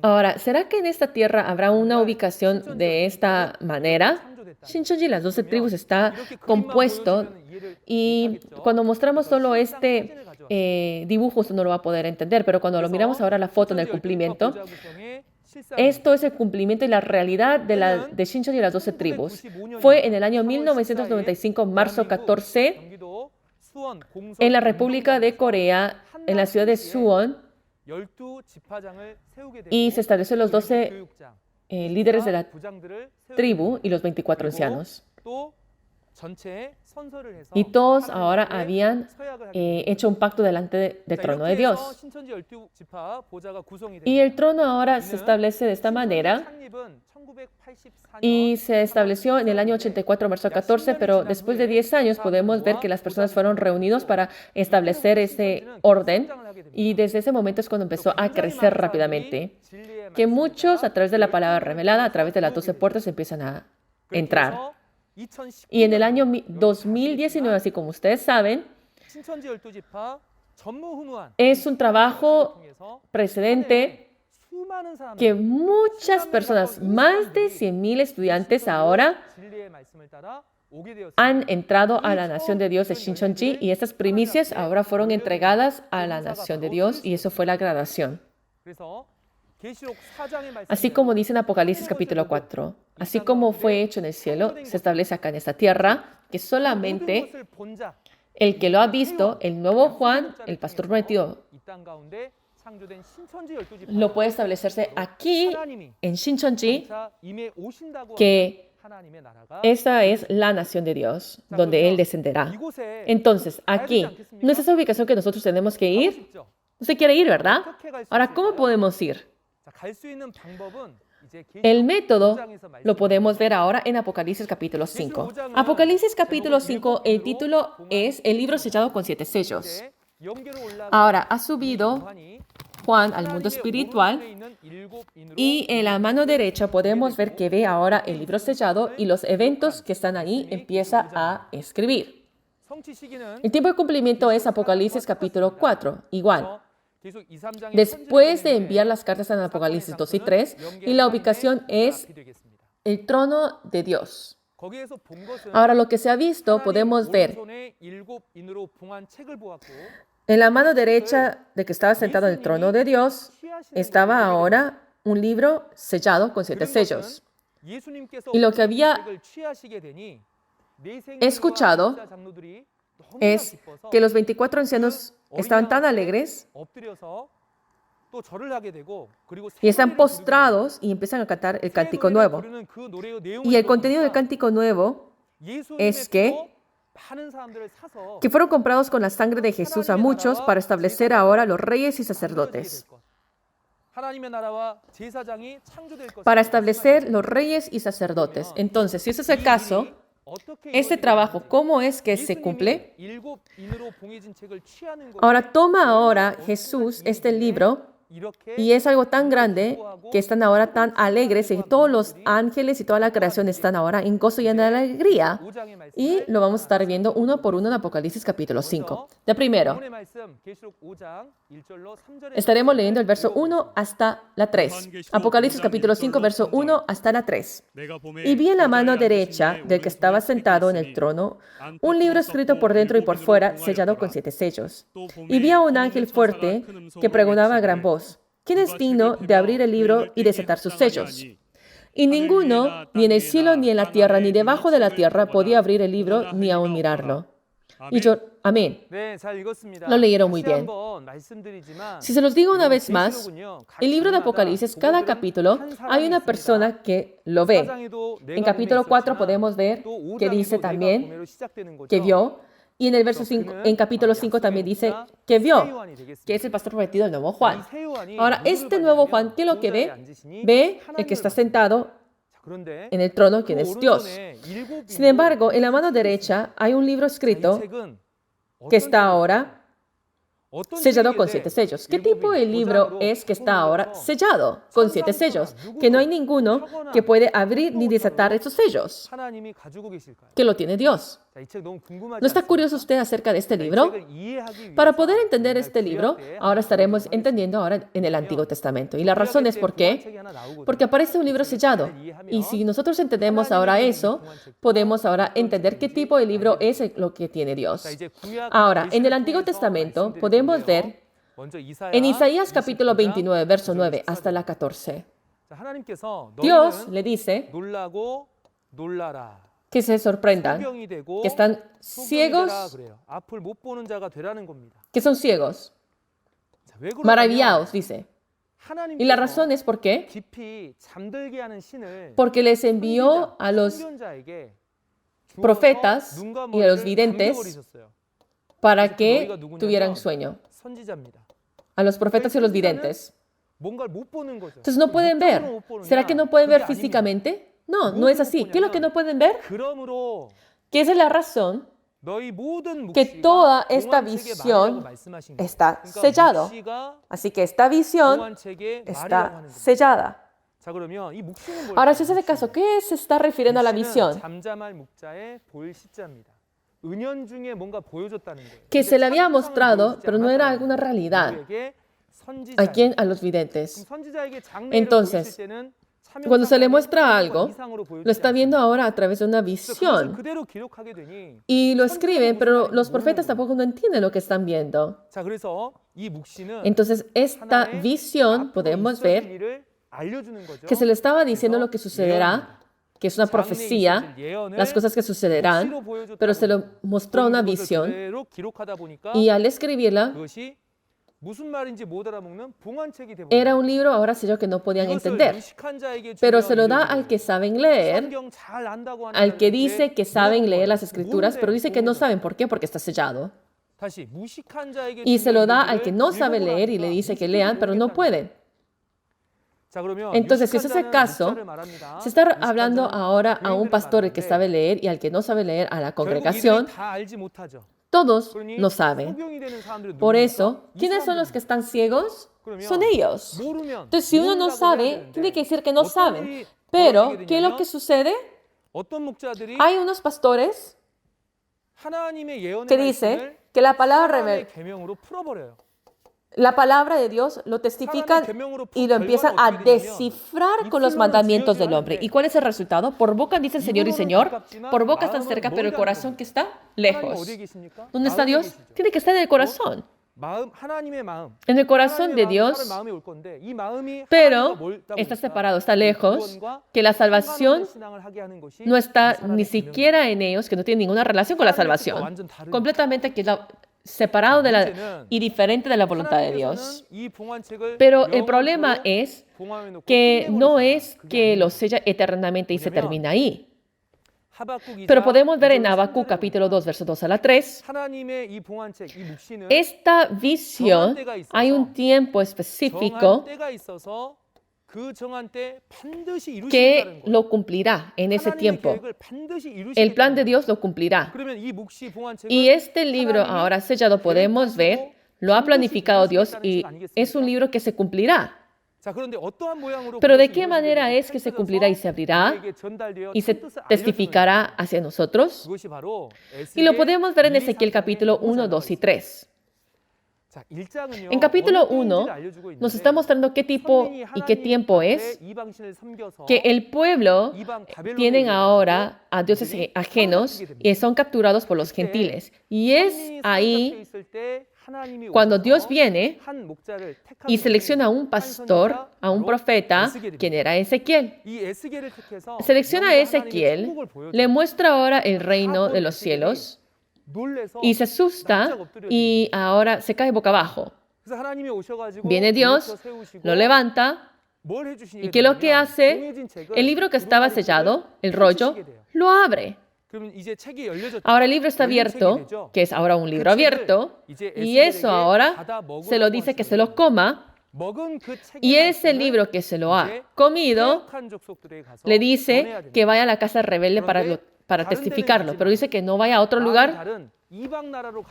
Ahora, ¿será que en esta tierra habrá una ubicación de esta manera? Shincheonji, las 12 tribus, está compuesto y cuando mostramos solo este dibujo, usted no lo va a poder entender, pero cuando lo miramos ahora la foto en el cumplimiento, esto es el cumplimiento y la realidad de Shincheonji y las 12 tribus. Fue en el año 1995, marzo 14, en la República de Corea, en la ciudad de Suwon, y se establecieron los 12 líderes de la tribu y los 24 ancianos. Y todos ahora habían hecho un pacto delante del trono de Dios. Y el trono ahora se establece de esta manera y se estableció en el año 84, marzo 14, pero después de 10 años podemos ver que las personas fueron reunidos para establecer ese orden y desde ese momento es cuando empezó a crecer rápidamente, que muchos a través de la palabra revelada, a través de las 12 puertas empiezan a entrar. Y en el año 2019, así como ustedes saben, es un trabajo precedente que muchas personas, más de 100,000 estudiantes ahora, han entrado a la nación de Dios de Shincheonji y estas primicias ahora fueron entregadas a la nación de Dios y eso fue la graduación. Así como dice en Apocalipsis capítulo 4, así como fue hecho en el cielo, se establece acá en esta tierra, que solamente el que lo ha visto, el nuevo Juan, el pastor prometido, lo puede establecerse aquí en Shincheonji, que esta es la nación de Dios, donde Él descenderá. Entonces, aquí, ¿no es esa ubicación que nosotros tenemos que ir? Usted quiere ir, ¿verdad? Ahora, ¿cómo podemos ir? El método lo podemos ver ahora en Apocalipsis capítulo 5. Apocalipsis capítulo 5, el título es El libro sellado con 7 sellos. Ahora, ha subido Juan al mundo espiritual y en la mano derecha podemos ver que ve ahora el libro sellado y los eventos que están ahí empieza a escribir. El tiempo de cumplimiento es Apocalipsis capítulo 4, igual. Después de enviar las cartas en Apocalipsis 2 y 3, y la ubicación es el trono de Dios. Ahora, lo que se ha visto, podemos ver en la mano derecha de que estaba sentado en el trono de Dios, estaba ahora un libro sellado con 7 sellos. Y lo que había escuchado es que los 24 ancianos estaban tan alegres y están postrados y empiezan a cantar el cántico nuevo. Y el contenido del cántico nuevo es que fueron comprados con la sangre de Jesús a muchos para establecer ahora los reyes y sacerdotes. Para establecer los reyes y sacerdotes. Entonces, si ese es el caso, este trabajo, ¿cómo es que se cumple? Ahora, toma ahora Jesús este libro y es algo tan grande que están ahora tan alegres y todos los ángeles y toda la creación están ahora en gozo y en alegría. Y lo vamos a estar viendo uno por uno en Apocalipsis capítulo 5. De primero, estaremos leyendo el verso 1 hasta la 3. Apocalipsis capítulo 5, verso 1 hasta la 3. Y vi en la mano derecha del que estaba sentado en el trono un libro escrito por dentro y por fuera, sellado con 7 sellos. Y vi a un ángel fuerte que pregonaba a gran voz: ¿quién es digno de abrir el libro y desatar sus sellos? Y ninguno, ni en el cielo, ni en la tierra, ni debajo de la tierra, podía abrir el libro ni aún mirarlo. Y yo, amén. Lo leyeron muy bien. Si se los digo una vez más, el libro de Apocalipsis, cada capítulo, hay una persona que lo ve. En capítulo 4 podemos ver que dice también que vio. Y en el verso 5, en capítulo 5 también dice que vio, que es el pastor prometido, el nuevo Juan. Ahora, este nuevo Juan, ¿qué es lo que ve? Ve el que está sentado en el trono, quien es Dios. Sin embargo, en la mano derecha hay un libro escrito que está ahora sellado con 7 sellos. ¿Qué tipo de libro es que está ahora sellado con 7 sellos? Que no hay ninguno que puede abrir ni desatar esos sellos. Que lo tiene Dios. ¿No está curioso usted acerca de este libro? Para poder entender este libro, ahora estaremos entendiendo ahora en el Antiguo Testamento. Y la razón es por qué. Porque aparece un libro sellado. Y si nosotros entendemos ahora eso, podemos ahora entender qué tipo de libro es lo que tiene Dios. Ahora, en el Antiguo Testamento podemos ver en Isaías capítulo 29, verso 9 hasta la 14. Dios le dice que se sorprendan, que están ciegos, que son ciegos, maravillados, dice. Y la razón es por qué. Porque les envió a los profetas y a los videntes para que tuvieran sueño. A los profetas y a los videntes. Entonces no pueden ver. ¿Será que no pueden ver físicamente? No, no es así. ¿Qué es lo que no pueden ver? Que esa es la razón que toda esta visión está sellada. Así que esta visión está sellada. Ahora, si se hace caso, ¿qué se está refiriendo a la visión? Que se le había mostrado, pero no era alguna realidad. ¿A quién? A los videntes. Entonces, cuando se le muestra algo, lo está viendo ahora a través de una visión. Y lo escriben, pero los profetas tampoco no entienden lo que están viendo. Entonces, esta visión, podemos ver que se le estaba diciendo lo que sucederá, que es una profecía, las cosas que sucederán, pero se le mostró una visión. Y al escribirla, era un libro ahora sellado que no podían entender, pero se lo da al que saben leer, al que dice que saben leer las escrituras, pero dice que no saben por qué, porque está sellado. Y se lo da al que no sabe leer y le dice que lean, pero no pueden. Entonces, si ese es el caso, se está hablando ahora a un pastor que sabe leer y al que no sabe leer a la congregación. Todos no saben. Por eso, ¿quiénes son los que están ciegos? Son ellos. Entonces, si uno no sabe, tiene que decir que no saben. Pero, ¿qué es lo que sucede? Hay unos pastores que dicen que la palabra de Dios lo testifican y lo empiezan a descifrar con los mandamientos del hombre. ¿Y cuál es el resultado? Por boca dicen Señor y Señor, por boca están cerca, pero el corazón que está lejos. ¿Dónde está Dios? Tiene que estar en el corazón. En el corazón de Dios, pero está separado, está lejos, que la salvación no está ni siquiera en ellos, que no tienen ninguna relación con la salvación. Completamente separado y diferente de la voluntad de Dios. Pero el problema es que no es que lo sella eternamente y se termina ahí. Pero podemos ver en Habacuc capítulo 2, versos 2 a la 3, esta visión, hay un tiempo específico que lo cumplirá en ese tiempo. El plan de Dios lo cumplirá. Y este libro ahora sellado podemos ver, lo ha planificado Dios y es un libro que se cumplirá. Pero ¿de qué manera es que se cumplirá y se abrirá y se testificará hacia nosotros? Y lo podemos ver en Ezequiel capítulo 1, 2 y 3. En capítulo 1 nos está mostrando qué tipo y qué tiempo es, que el pueblo tienen ahora a dioses ajenos y son capturados por los gentiles. Y es ahí cuando Dios viene y selecciona a un pastor, a un profeta, quien era Ezequiel. Selecciona a Ezequiel, le muestra ahora el reino de los cielos, y se asusta y ahora se cae boca abajo. Viene Dios, lo levanta, y ¿qué es lo que hace? El libro que estaba sellado, el rollo, lo abre. Ahora el libro está abierto, que es ahora un libro abierto, y eso ahora se lo dice que se lo coma, y ese libro que se lo ha comido, le dice que vaya a la casa rebelde para testificarlo, pero dice que no vaya a otro lugar,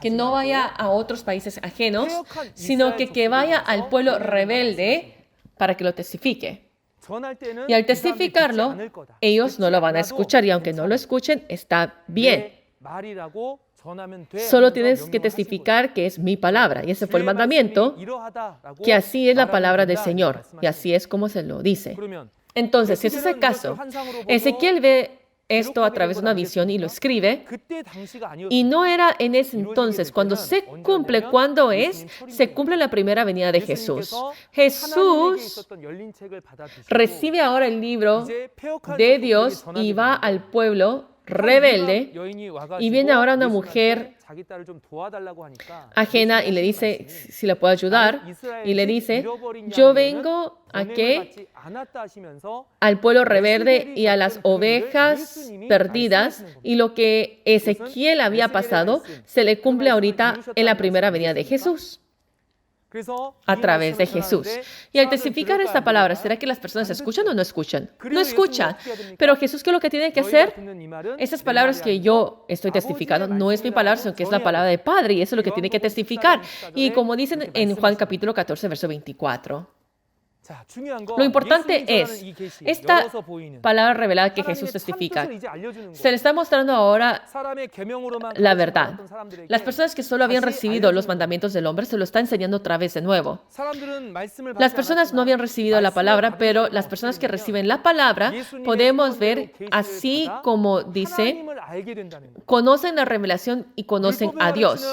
que no vaya a otros países ajenos, sino que vaya al pueblo rebelde para que lo testifique. Y al testificarlo, ellos no lo van a escuchar, y aunque no lo escuchen, está bien. Solo tienes que testificar que es mi palabra. Y ese fue el mandamiento, que así es la palabra del Señor. Y así es como se lo dice. Entonces, si ese es el caso, Ezequiel ve esto a través de una visión y lo escribe. Y no era en ese entonces, cuando se cumple, ¿cuándo es? Se cumple la primera venida de Jesús. Jesús recibe ahora el libro de Dios y va al pueblo rebelde, y viene ahora una mujer ajena y le dice si le puede ayudar, y le dice, yo vengo a que al pueblo rebelde y a las ovejas perdidas, y lo que Ezequiel había pasado se le cumple ahorita en la primera venida de Jesús, a través de Jesús. Y al testificar esta palabra, ¿será que las personas escuchan o no escuchan? No escuchan. Pero Jesús, ¿qué es lo que tiene que hacer? Esas palabras que yo estoy testificando no es mi palabra, sino que es la palabra del Padre, y eso es lo que tiene que testificar. Y como dicen en Juan capítulo 14, verso 24. Lo importante es esta palabra revelada que Jesús testifica. Se le está mostrando ahora la verdad. Las personas que solo habían recibido los mandamientos del hombre se lo está enseñando otra vez de nuevo. Las personas no habían recibido la palabra, pero las personas que reciben la palabra, podemos ver, así como dice, conocen la revelación y conocen a Dios.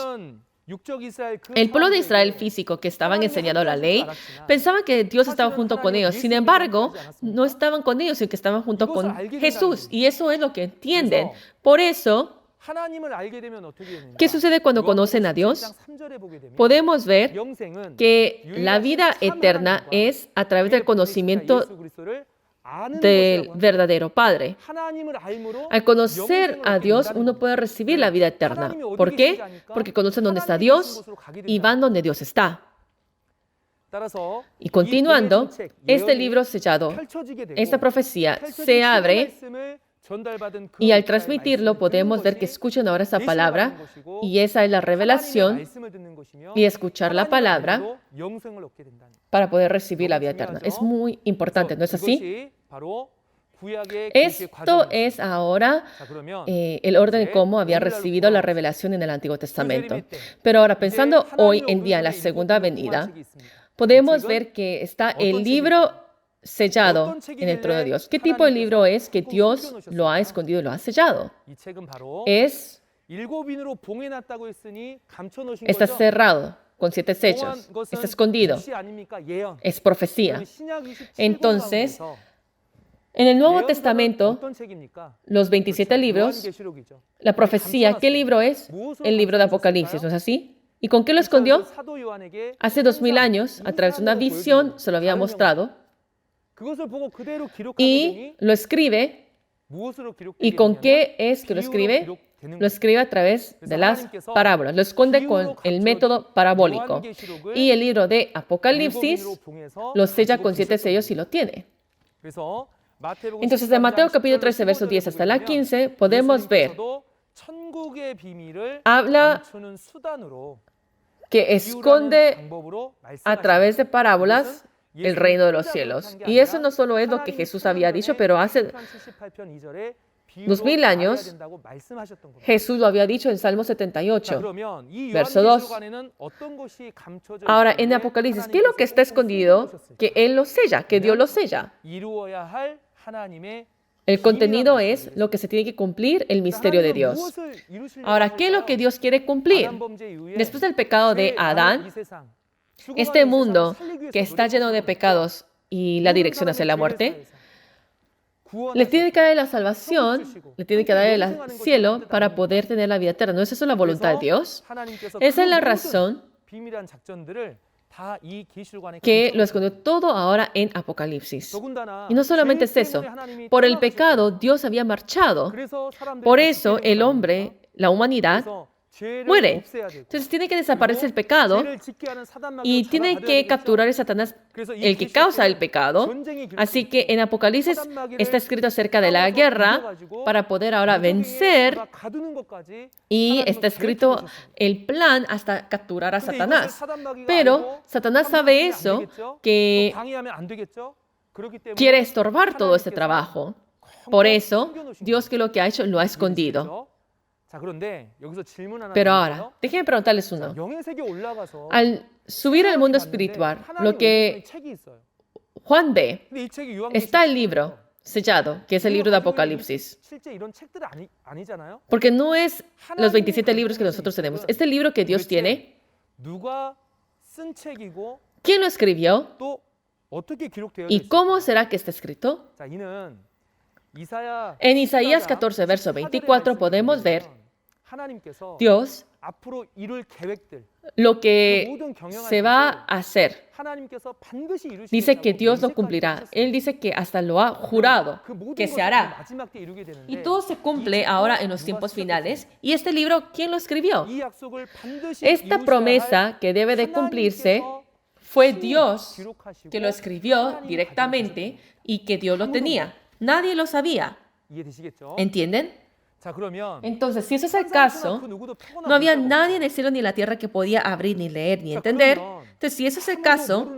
El pueblo de Israel físico, que estaban enseñando la ley, pensaban que Dios estaba junto con ellos. Sin embargo, no estaban con ellos, sino que estaban junto con Jesús. Y eso es lo que entienden. Por eso, ¿qué sucede cuando conocen a Dios? Podemos ver que la vida eterna es a través del conocimiento del verdadero Padre. Al conocer a Dios, uno puede recibir la vida eterna. ¿Por qué? Porque conocen dónde está Dios y van donde Dios está. Y continuando, este libro sellado, esta profecía se abre, y al transmitirlo podemos ver que escuchan ahora esa palabra, y esa es la revelación, y escuchar la palabra para poder recibir la vida eterna. Es muy importante, ¿no es así? Esto es ahora el orden de cómo había recibido la revelación en el Antiguo Testamento. Pero ahora, pensando hoy en día en la segunda venida, podemos ver que está el libro sellado en el trono de Dios. ¿Qué tipo de libro es que Dios lo ha escondido y lo ha sellado? Está cerrado con 7 sellos. Está escondido. Es profecía. Entonces, en el Nuevo Testamento, los 27 libros, la profecía, ¿qué libro es? El libro de Apocalipsis, ¿no es así? ¿Y con qué lo escondió? Hace 2000 años, a través de una visión, se lo había mostrado. Y lo escribe. ¿Y con qué es que lo escribe? Lo escribe a través de las parábolas. Lo esconde con el método parabólico. Y el libro de Apocalipsis lo sella con 7 sellos y lo tiene. Entonces, de Mateo capítulo 13, verso 10 hasta la 15, podemos ver, habla que esconde a través de parábolas el reino de los cielos. Y eso no solo es lo que Jesús había dicho, pero hace 2000 años Jesús lo había dicho en Salmo 78, verso 2. Ahora, en Apocalipsis, ¿qué es lo que está escondido? Que Él lo sella, que Dios lo sella. El contenido es lo que se tiene que cumplir, el misterio de Dios. Ahora, ¿qué es lo que Dios quiere cumplir? Después del pecado de Adán, este mundo que está lleno de pecados y la dirección hacia la muerte, le tiene que dar la salvación, le tiene que dar el cielo para poder tener la vida eterna. ¿No es eso la voluntad de Dios? Esa es la razón que lo escondió todo ahora en Apocalipsis. Y no solamente es eso. Por el pecado, Dios había marchado. Por eso el hombre, la humanidad, muere. Entonces tiene que desaparecer el pecado y tiene que capturar a Satanás, el que causa el pecado. Así que en Apocalipsis está escrito acerca de la guerra para poder ahora vencer, y está escrito el plan hasta capturar a Satanás. Pero Satanás sabe eso, que quiere estorbar todo este trabajo. Por eso, Dios, que lo que ha hecho, lo ha escondido. Pero ahora, déjenme preguntarles uno. Al subir al mundo espiritual, lo que Juan ve, está el libro sellado, que es el libro de Apocalipsis. Porque no es los 27 libros que nosotros tenemos. Este libro que Dios tiene, ¿quién lo escribió? ¿Y cómo será que está escrito? En Isaías 14, verso 24, podemos ver Dios lo que se va a hacer. Dice que Dios lo cumplirá. Él dice que hasta lo ha jurado que se hará. Y todo se cumple ahora en los tiempos finales. ¿Y este libro quién lo escribió? Esta promesa que debe de cumplirse fue Dios que lo escribió directamente y que Dios lo tenía. Nadie lo sabía. ¿Entienden? Entonces, si eso es el caso, no había nadie en el cielo ni en la tierra que podía abrir, ni leer, ni entender. Entonces, si eso es el caso,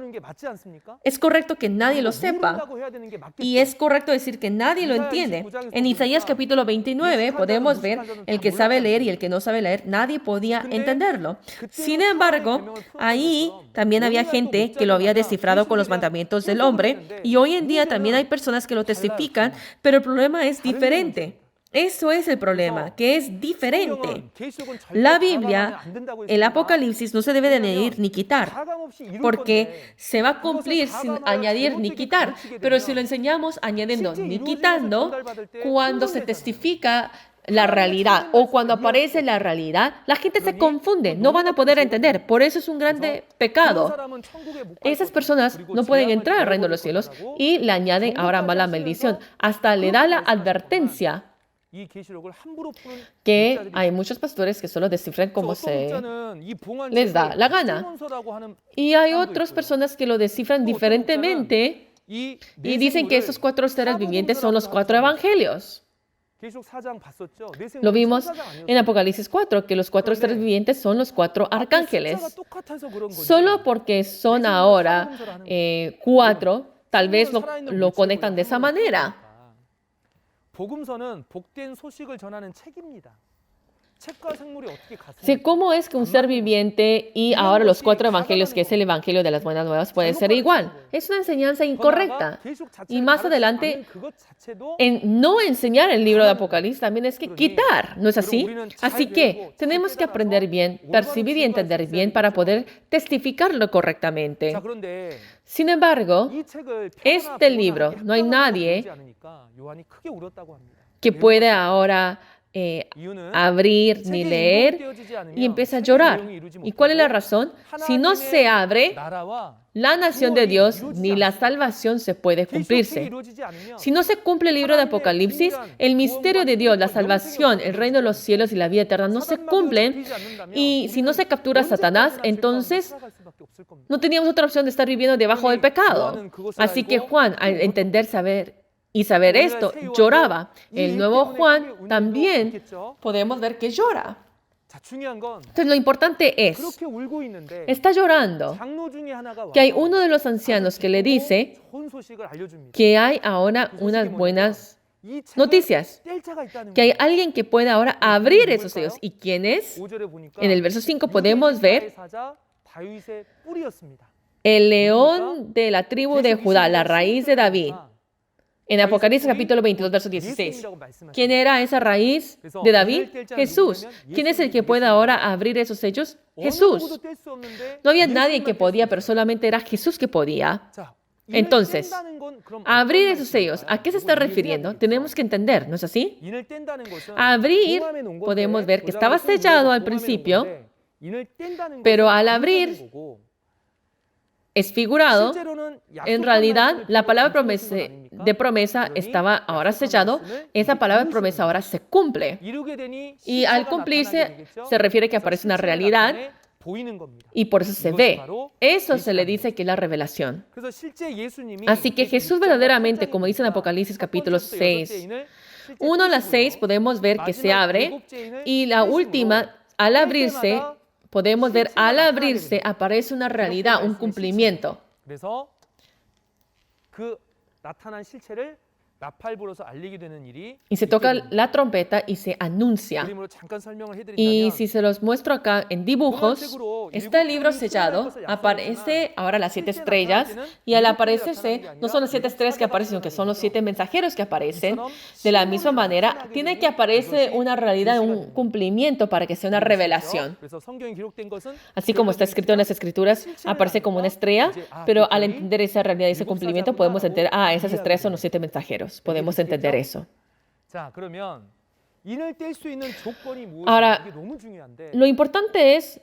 es correcto que nadie lo sepa y es correcto decir que nadie lo entiende. En Isaías capítulo 29 podemos ver el que sabe leer y el que no sabe leer, nadie podía entenderlo. Sin embargo, ahí también había gente que lo había descifrado con los mandamientos del hombre y hoy en día también hay personas que lo testifican, pero el problema es diferente. Eso es el problema, que es diferente. La Biblia, el Apocalipsis, no se debe de añadir ni quitar, porque se va a cumplir sin añadir ni quitar. Pero si lo enseñamos añadiendo ni quitando, cuando se testifica la realidad o cuando aparece la realidad, la gente se confunde, no van a poder entender. Por eso es un grande pecado. Esas personas no pueden entrar al reino de los cielos y le añaden ahora más la maldición. Hasta le da la advertencia que hay muchos pastores que solo descifran como se les da la gana. Y hay otras personas que lo descifran diferentemente y dicen que esos 4 seres vivientes son los 4 evangelios. Lo vimos en Apocalipsis 4, que los 4 seres vivientes son los 4 arcángeles. Solo porque son ahora 4, tal vez lo conectan de esa manera. Sí, ¿cómo es que un ser viviente y ahora los 4 evangelios, que es el evangelio de las buenas nuevas, puede ser igual? Es una enseñanza incorrecta. Y más adelante, en no enseñar el libro de Apocalipsis también es que quitar, ¿no es así? Así que tenemos que aprender bien, percibir y entender bien para poder testificarlo correctamente. Sin embargo, este libro, no hay nadie que pueda ahora abrir ni leer y empieza a llorar. ¿Y cuál es la razón? Si no se abre, la nación de Dios ni la salvación se puede cumplirse. Si no se cumple el libro de Apocalipsis, el misterio de Dios, la salvación, el reino de los cielos y la vida eterna no se cumplen. Y si no se captura a Satanás, entonces no teníamos otra opción de estar viviendo debajo del pecado. Así que Juan, al entender, saber esto, lloraba. El nuevo Juan también podemos ver que llora. Entonces lo importante es, está llorando, que hay uno de los ancianos que le dice que hay ahora unas buenas noticias, que hay alguien que puede ahora abrir esos sellos. ¿Y quién es? En el verso 5 podemos ver el león de la tribu de Judá, la raíz de David. En Apocalipsis capítulo 22, verso 16. ¿Quién era esa raíz de David? Jesús. ¿Quién es el que puede ahora abrir esos sellos? Jesús. No había nadie que podía, pero solamente era Jesús que podía. Entonces, abrir esos sellos, ¿a qué se está refiriendo? Tenemos que entender, ¿no es así? Abrir, podemos ver que estaba sellado al principio, pero al abrir es figurado. En realidad, la palabra de promesa estaba ahora sellado. Esa palabra de promesa ahora se cumple. Y al cumplirse, se refiere que aparece una realidad y por eso se ve. Eso se le dice que es la revelación. Así que Jesús verdaderamente, como dice en Apocalipsis capítulo 6, 1 a las 6 podemos ver que se abre y la última, al abrirse, podemos ver, al abrirse, aparece una realidad, un cumplimiento. Y se toca la trompeta y se anuncia. Y si se los muestro acá en dibujos, este libro sellado aparece ahora las 7 estrellas, y al aparecerse, no son las 7 estrellas que aparecen, sino que son los 7 mensajeros que aparecen. De la misma manera, tiene que aparecer una realidad, un cumplimiento para que sea una revelación. Así como está escrito en las Escrituras, aparece como una estrella, pero al entender esa realidad y ese cumplimiento, podemos entender, esas estrellas son los 7 mensajeros. Podemos entender eso. Ahora, lo importante es,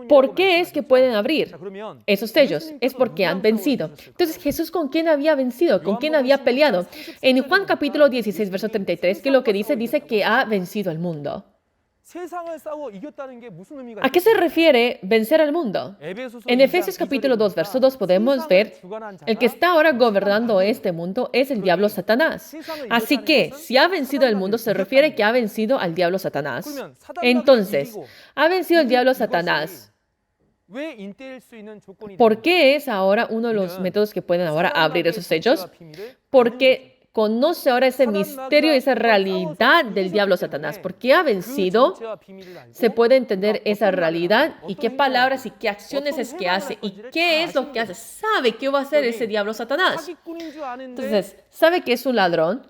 ¿por qué es que pueden abrir esos sellos? Es porque han vencido. Entonces, Jesús, ¿con quién había vencido? ¿Con quién había peleado? En Juan capítulo 16, verso 33, ¿qué es lo que dice? Dice que ha vencido al mundo. ¿A qué se refiere vencer al mundo? En Efesios capítulo 2, verso 2 podemos ver, el que está ahora gobernando este mundo es el diablo Satanás. Así que, si ha vencido el mundo, se refiere que ha vencido al diablo Satanás. Entonces, ha vencido el diablo Satanás. ¿Por qué es ahora uno de los métodos que pueden ahora abrir esos sellos? Porque conoce ahora ese misterio, esa realidad del diablo Satanás. Porque ha vencido, se puede entender esa realidad y qué palabras y qué acciones es que hace y qué es lo que hace. Sabe qué va a hacer ese diablo Satanás. Entonces, sabe que es un ladrón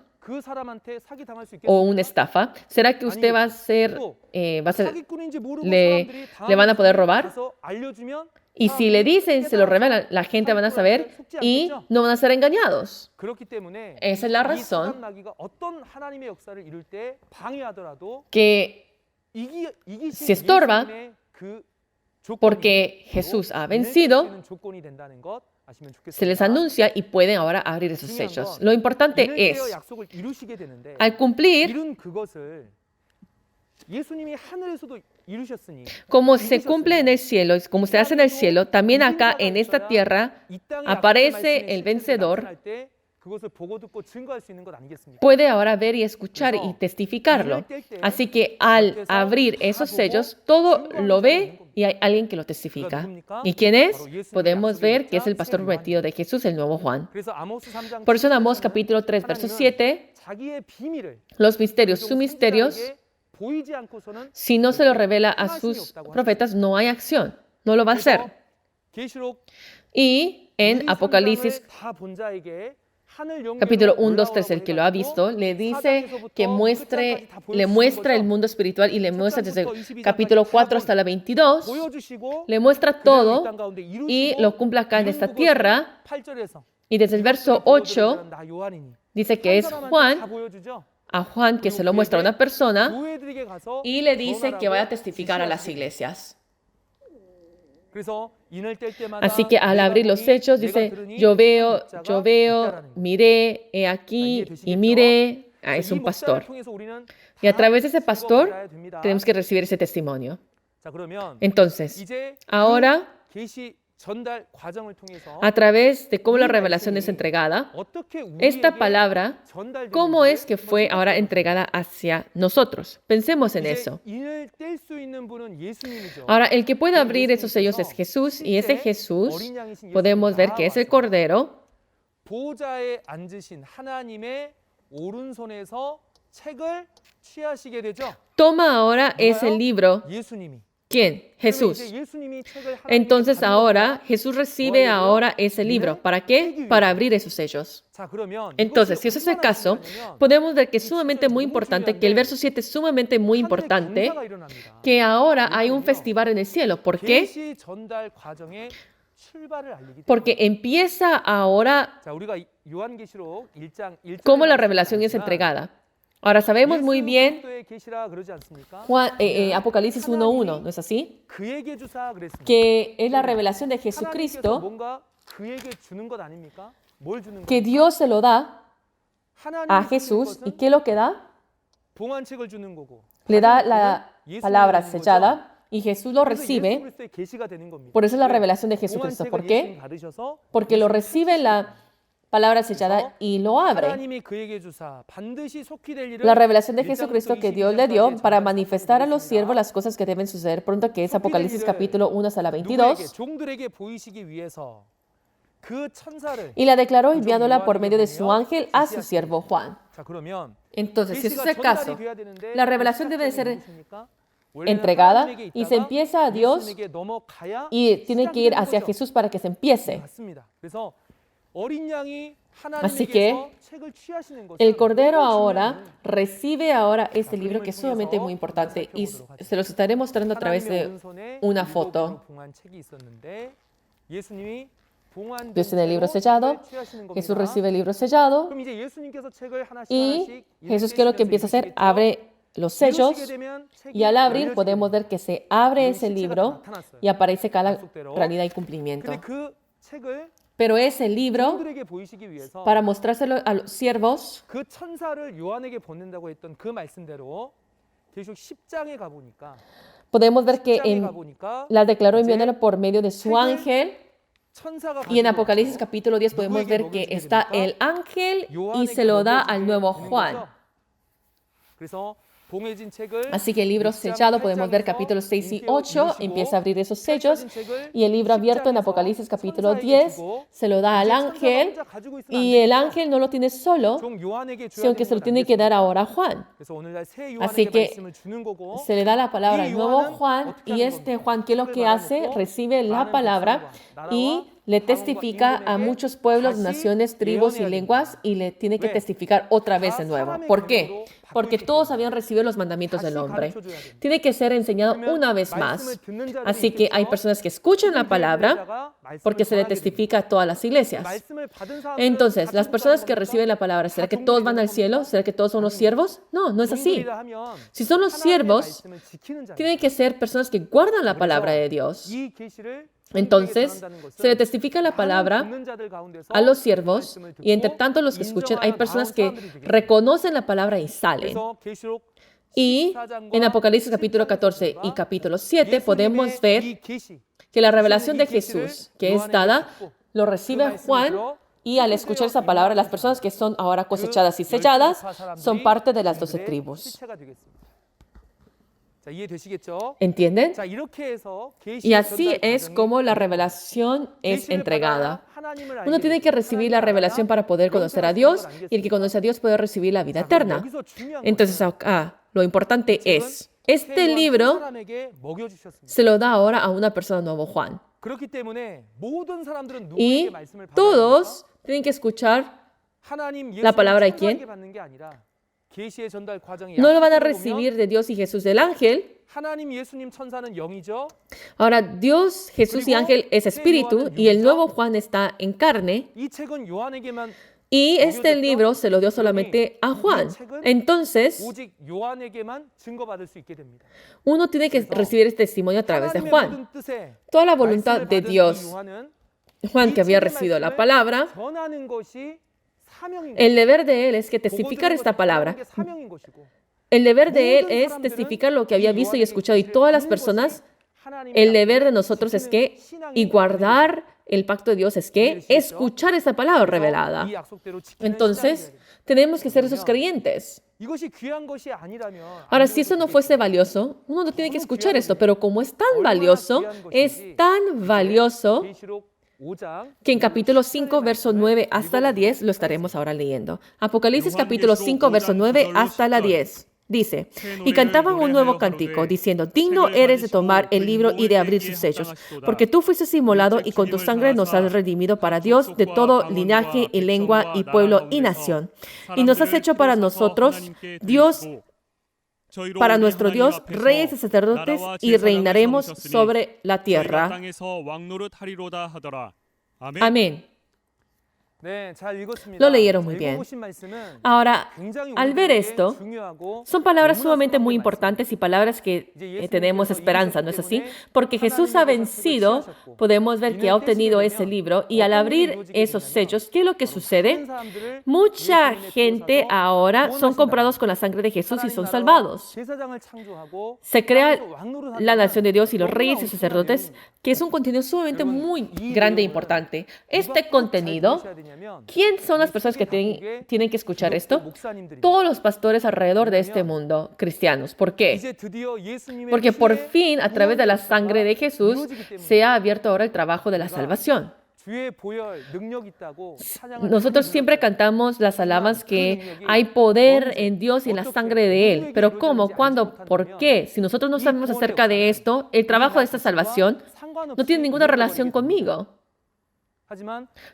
o una estafa. ¿Será que usted va a ser, le van a poder robar? Y si le dicen, se lo revelan, la gente van a saber y no van a ser engañados. Esa es la razón que se estorba porque Jesús ha vencido, se les anuncia y pueden ahora abrir esos sellos. Lo importante es, al cumplir, como se cumple en el cielo, como se hace en el cielo, también acá en esta tierra aparece el vencedor, puede ahora ver y escuchar y testificarlo. Así que al abrir esos sellos, todo lo ve y hay alguien que lo testifica. ¿Y quién es? Podemos ver que es el pastor prometido de Jesús, el nuevo Juan. Por eso en Amós capítulo 3, verso 7, los misterios, sus misterios, si no se lo revela a sus profetas, no hay acción, no lo va a hacer. Y en Apocalipsis capítulo 1, 2, 3, el que lo ha visto, le dice que le muestra el mundo espiritual y le muestra desde el capítulo 4 hasta la 22, le muestra todo y lo cumple acá en esta tierra. Y desde el verso 8 dice que es Juan, a Juan que se lo muestra a una persona y le dice que vaya a testificar a las iglesias. Así que al abrir los hechos dice, yo veo, miré, he aquí y miré, es un pastor. Y a través de ese pastor tenemos que recibir ese testimonio. Entonces, ahora, a través de cómo la revelación es entregada, esta palabra, ¿cómo es que fue ahora entregada hacia nosotros? Pensemos en eso. Ahora, el que puede abrir esos sellos es Jesús, y ese Jesús podemos ver que es el Cordero, toma ahora ese libro. ¿Quién? Jesús. Entonces ahora Jesús recibe ahora ese libro. ¿Para qué? Para abrir esos sellos. Entonces, si ese es el caso, podemos ver que es sumamente muy importante, que el verso 7 es sumamente muy importante, que ahora hay un festival en el cielo. ¿Por qué? Porque empieza ahora cómo la revelación es entregada. Ahora sabemos muy bien Apocalipsis 1:1, ¿no es así? Que es la revelación de Jesucristo, que Dios se lo da a Jesús. ¿Y qué es lo que da? Le da la palabra sellada y Jesús lo recibe. Por eso es la revelación de Jesucristo. ¿Por qué? Porque lo recibe la palabra sellada y lo abre. La revelación de Jesucristo que Dios le dio para manifestar a los siervos las cosas que deben suceder pronto, que es Apocalipsis capítulo 1 hasta la 22. y la declaró enviándola por medio de su ángel a su siervo Juan. Entonces, si ese es el caso, la revelación debe de ser entregada y se empieza a Dios y tiene que ir hacia Jesús para que se empiece. Así que el Cordero ahora recibe este libro que es sumamente muy importante y se los estaré mostrando a través de una foto. Dios tiene el libro sellado, Jesús recibe el libro sellado y Jesús, ¿qué es lo que empieza a hacer? Abre los sellos y al abrir podemos ver que se abre ese libro y aparece cada realidad y cumplimiento. Pero ese libro, para mostrárselo a los siervos, podemos ver que la declaró enviándola por medio de su ángel. Y en Apocalipsis capítulo 10 podemos ver que está el ángel y se lo da al nuevo Juan. Así que el libro sellado, podemos ver capítulos 6 y 8, empieza a abrir esos sellos. Y el libro abierto en Apocalipsis capítulo 10 se lo da al ángel. Y el ángel no lo tiene solo, sino que se lo tiene que dar ahora a Juan. Así que se le da la palabra al nuevo Juan. Y este Juan, ¿qué es lo que hace? Recibe la palabra y le testifica a muchos pueblos, naciones, tribus y lenguas y le tiene que testificar otra vez de nuevo. ¿Por qué? Porque todos habían recibido los mandamientos del hombre. Tiene que ser enseñado una vez más. Así que hay personas que escuchan la palabra porque se le testifica a todas las iglesias. Entonces, las personas que reciben la palabra, ¿será que todos van al cielo? ¿Será que todos son los siervos? No, no es así. Si son los siervos, tienen que ser personas que guardan la palabra de Dios. Entonces, se le testifica la palabra a los siervos y entre tanto los que escuchan, hay personas que reconocen la palabra y salen. Y en Apocalipsis capítulo 14 y capítulo 7 podemos ver que la revelación de Jesús que es dada, lo recibe Juan y al escuchar esa palabra, las personas que son ahora cosechadas y selladas son parte de las 12 tribus. ¿Entienden? Y así es como la revelación es entregada. Uno tiene que recibir la revelación para poder conocer a Dios y el que conoce a Dios puede recibir la vida eterna. Entonces acá lo importante es, este libro se lo da ahora a una persona nuevo, Juan. Y todos tienen que escuchar la palabra de quién. No lo van a recibir de Dios y Jesús del ángel. Ahora, Dios, Jesús y ángel es espíritu y el nuevo Juan está en carne. Y este libro se lo dio solamente a Juan. Entonces, uno tiene que recibir este testimonio a través de Juan. Toda la voluntad de Dios, Juan que había recibido la palabra, el deber de él es que testificar esta palabra. El deber de él es testificar lo que había visto y escuchado. Y todas las personas, el deber de nosotros es que, y guardar el pacto de Dios es que, escuchar esta palabra revelada. Entonces, tenemos que ser esos creyentes. Ahora, si eso no fuese valioso, uno no tiene que escuchar esto. Pero como es tan valioso que en capítulo 5, verso 9 hasta la 10, lo estaremos ahora leyendo. Apocalipsis capítulo 5, verso 9 hasta la 10. Dice, y cantaban un nuevo cántico, diciendo, digno eres de tomar el libro y de abrir sus sellos, porque tú fuiste inmolado y con tu sangre nos has redimido para Dios de todo linaje y lengua y pueblo y nación. Y nos has hecho para nosotros, Dios, para nuestro Dios, reyes y sacerdotes, y reinaremos sobre la tierra. Amén. Lo leyeron muy bien. Ahora, al ver esto, son palabras sumamente muy importantes y palabras que tenemos esperanza, ¿no es así? Porque Jesús ha vencido, podemos ver que ha obtenido ese libro y al abrir esos sellos, ¿qué es lo que sucede? Mucha gente ahora son comprados con la sangre de Jesús y son salvados. Se crea la nación de Dios y los reyes y sacerdotes, que es un contenido sumamente muy grande e importante. Este contenido, ¿quién son las personas que tienen que escuchar esto? Todos los pastores alrededor de este mundo, cristianos. ¿Por qué? Porque por fin, a través de la sangre de Jesús, se ha abierto ahora el trabajo de la salvación. Nosotros siempre cantamos las alabanzas que hay poder en Dios y en la sangre de Él. Pero ¿cómo? ¿Cuándo? ¿Por qué? Si nosotros no sabemos acerca de esto, el trabajo de esta salvación no tiene ninguna relación conmigo.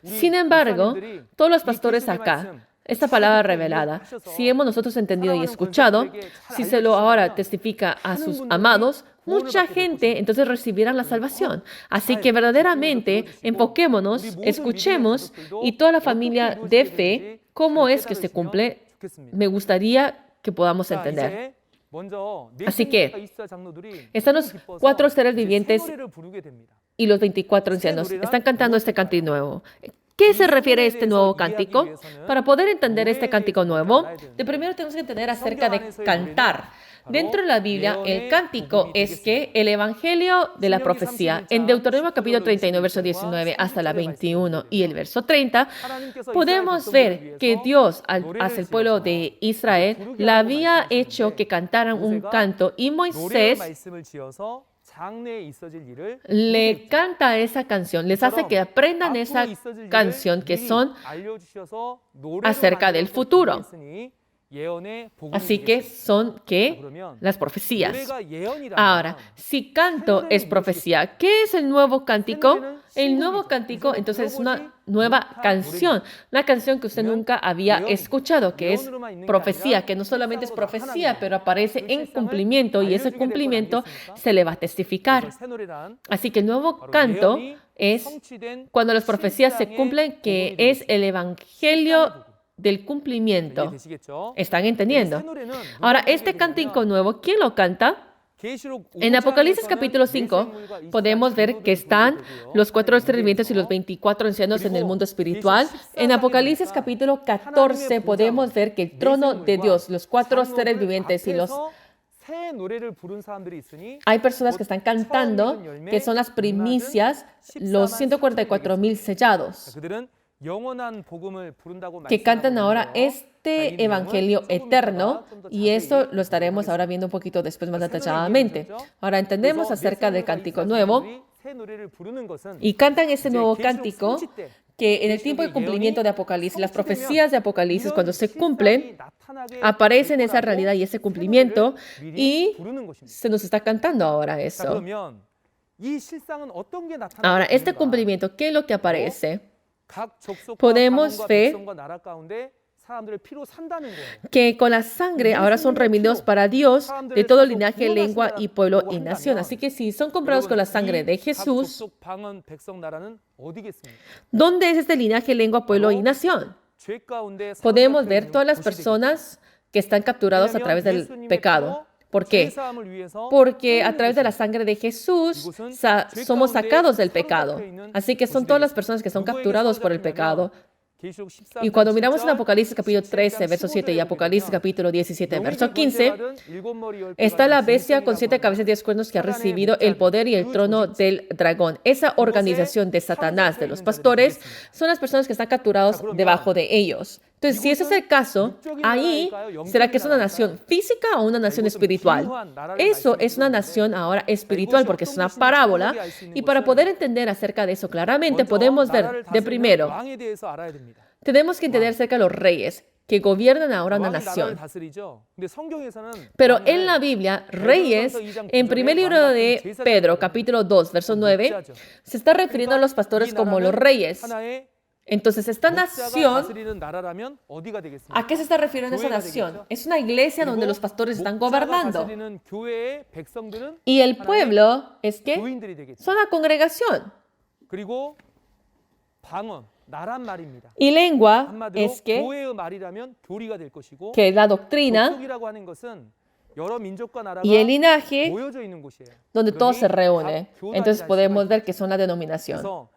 Sin embargo, todos los pastores acá, esta palabra revelada, si hemos nosotros entendido y escuchado, si se lo ahora testifica a sus amados, mucha gente entonces recibirá la salvación. Así que verdaderamente enfoquémonos, escuchemos y toda la familia de fe, ¿cómo es que se cumple? Me gustaría que podamos entender. Así que están los 4 seres vivientes y los 24 ancianos. Están cantando este cántico nuevo. ¿Qué se refiere a este nuevo cántico? Para poder entender este cántico nuevo, de primero tenemos que entender acerca de cantar. Dentro de la Biblia, el cántico es que el evangelio de la profecía, en Deuteronomio capítulo 39, verso 19 hasta la 21 y el verso 30, podemos ver que Dios, hacia el pueblo de Israel, le había hecho que cantaran un canto y Moisés le canta esa canción, les hace que aprendan esa canción que son acerca del futuro. Así que son, ¿qué? Las profecías. Ahora, si canto es profecía, ¿qué es el nuevo cántico? El nuevo cántico, entonces, es una nueva canción, una canción que usted nunca había escuchado, que es profecía, que no solamente es profecía, pero aparece en cumplimiento y ese cumplimiento se le va a testificar. Así que el nuevo canto es cuando las profecías se cumplen, que es el evangelio del cumplimiento. ¿Están entendiendo? Ahora, este cántico nuevo, ¿quién lo canta? En Apocalipsis capítulo 5 podemos ver que están los 4 seres vivientes y los 24 ancianos en el mundo espiritual. En Apocalipsis capítulo 14 podemos ver que el trono de Dios, los 4 seres vivientes y los... Hay personas que están cantando, que son las primicias, los 144,000 sellados, que cantan ahora este evangelio eterno, y esto lo estaremos ahora viendo un poquito después más detalladamente. Ahora entendemos acerca del cántico nuevo y cantan este nuevo cántico que en el tiempo de cumplimiento de Apocalipsis, las profecías de Apocalipsis, cuando se cumplen, aparecen esa realidad y ese cumplimiento, y se nos está cantando ahora eso. Ahora, este cumplimiento, ¿qué es lo que aparece? Podemos ver que con la sangre ahora son redimidos para Dios de todo linaje, lengua y pueblo y nación. Así que si son comprados con la sangre de Jesús, ¿dónde es este linaje, lengua, pueblo y nación? Podemos ver todas las personas que están capturados a través del pecado. ¿Por qué? Porque a través de la sangre de Jesús somos sacados del pecado. Así que son todas las personas que son capturados por el pecado. Y cuando miramos en Apocalipsis capítulo 13, verso 7 y Apocalipsis capítulo 17, verso 15, está la bestia con 7 cabezas y 10 cuernos que ha recibido el poder y el trono del dragón. Esa organización de Satanás, de los pastores, son las personas que están capturados debajo de ellos. Entonces, si ese es el caso, ahí, ¿será que es una nación física o una nación espiritual? Eso es una nación ahora espiritual porque es una parábola. Y para poder entender acerca de eso claramente, podemos ver de primero, tenemos que entender acerca de los reyes que gobiernan ahora una nación. Pero en la Biblia, reyes, en primer libro de Pedro, capítulo 2, verso 9, se está refiriendo a los pastores como los reyes. Entonces, esta nación, ¿a qué se está refiriendo esa nación? Es una iglesia donde los pastores están gobernando. Y el pueblo es que son la congregación. Y lengua es que es la doctrina y el linaje donde todo se reúne. Entonces podemos ver que son la denominación.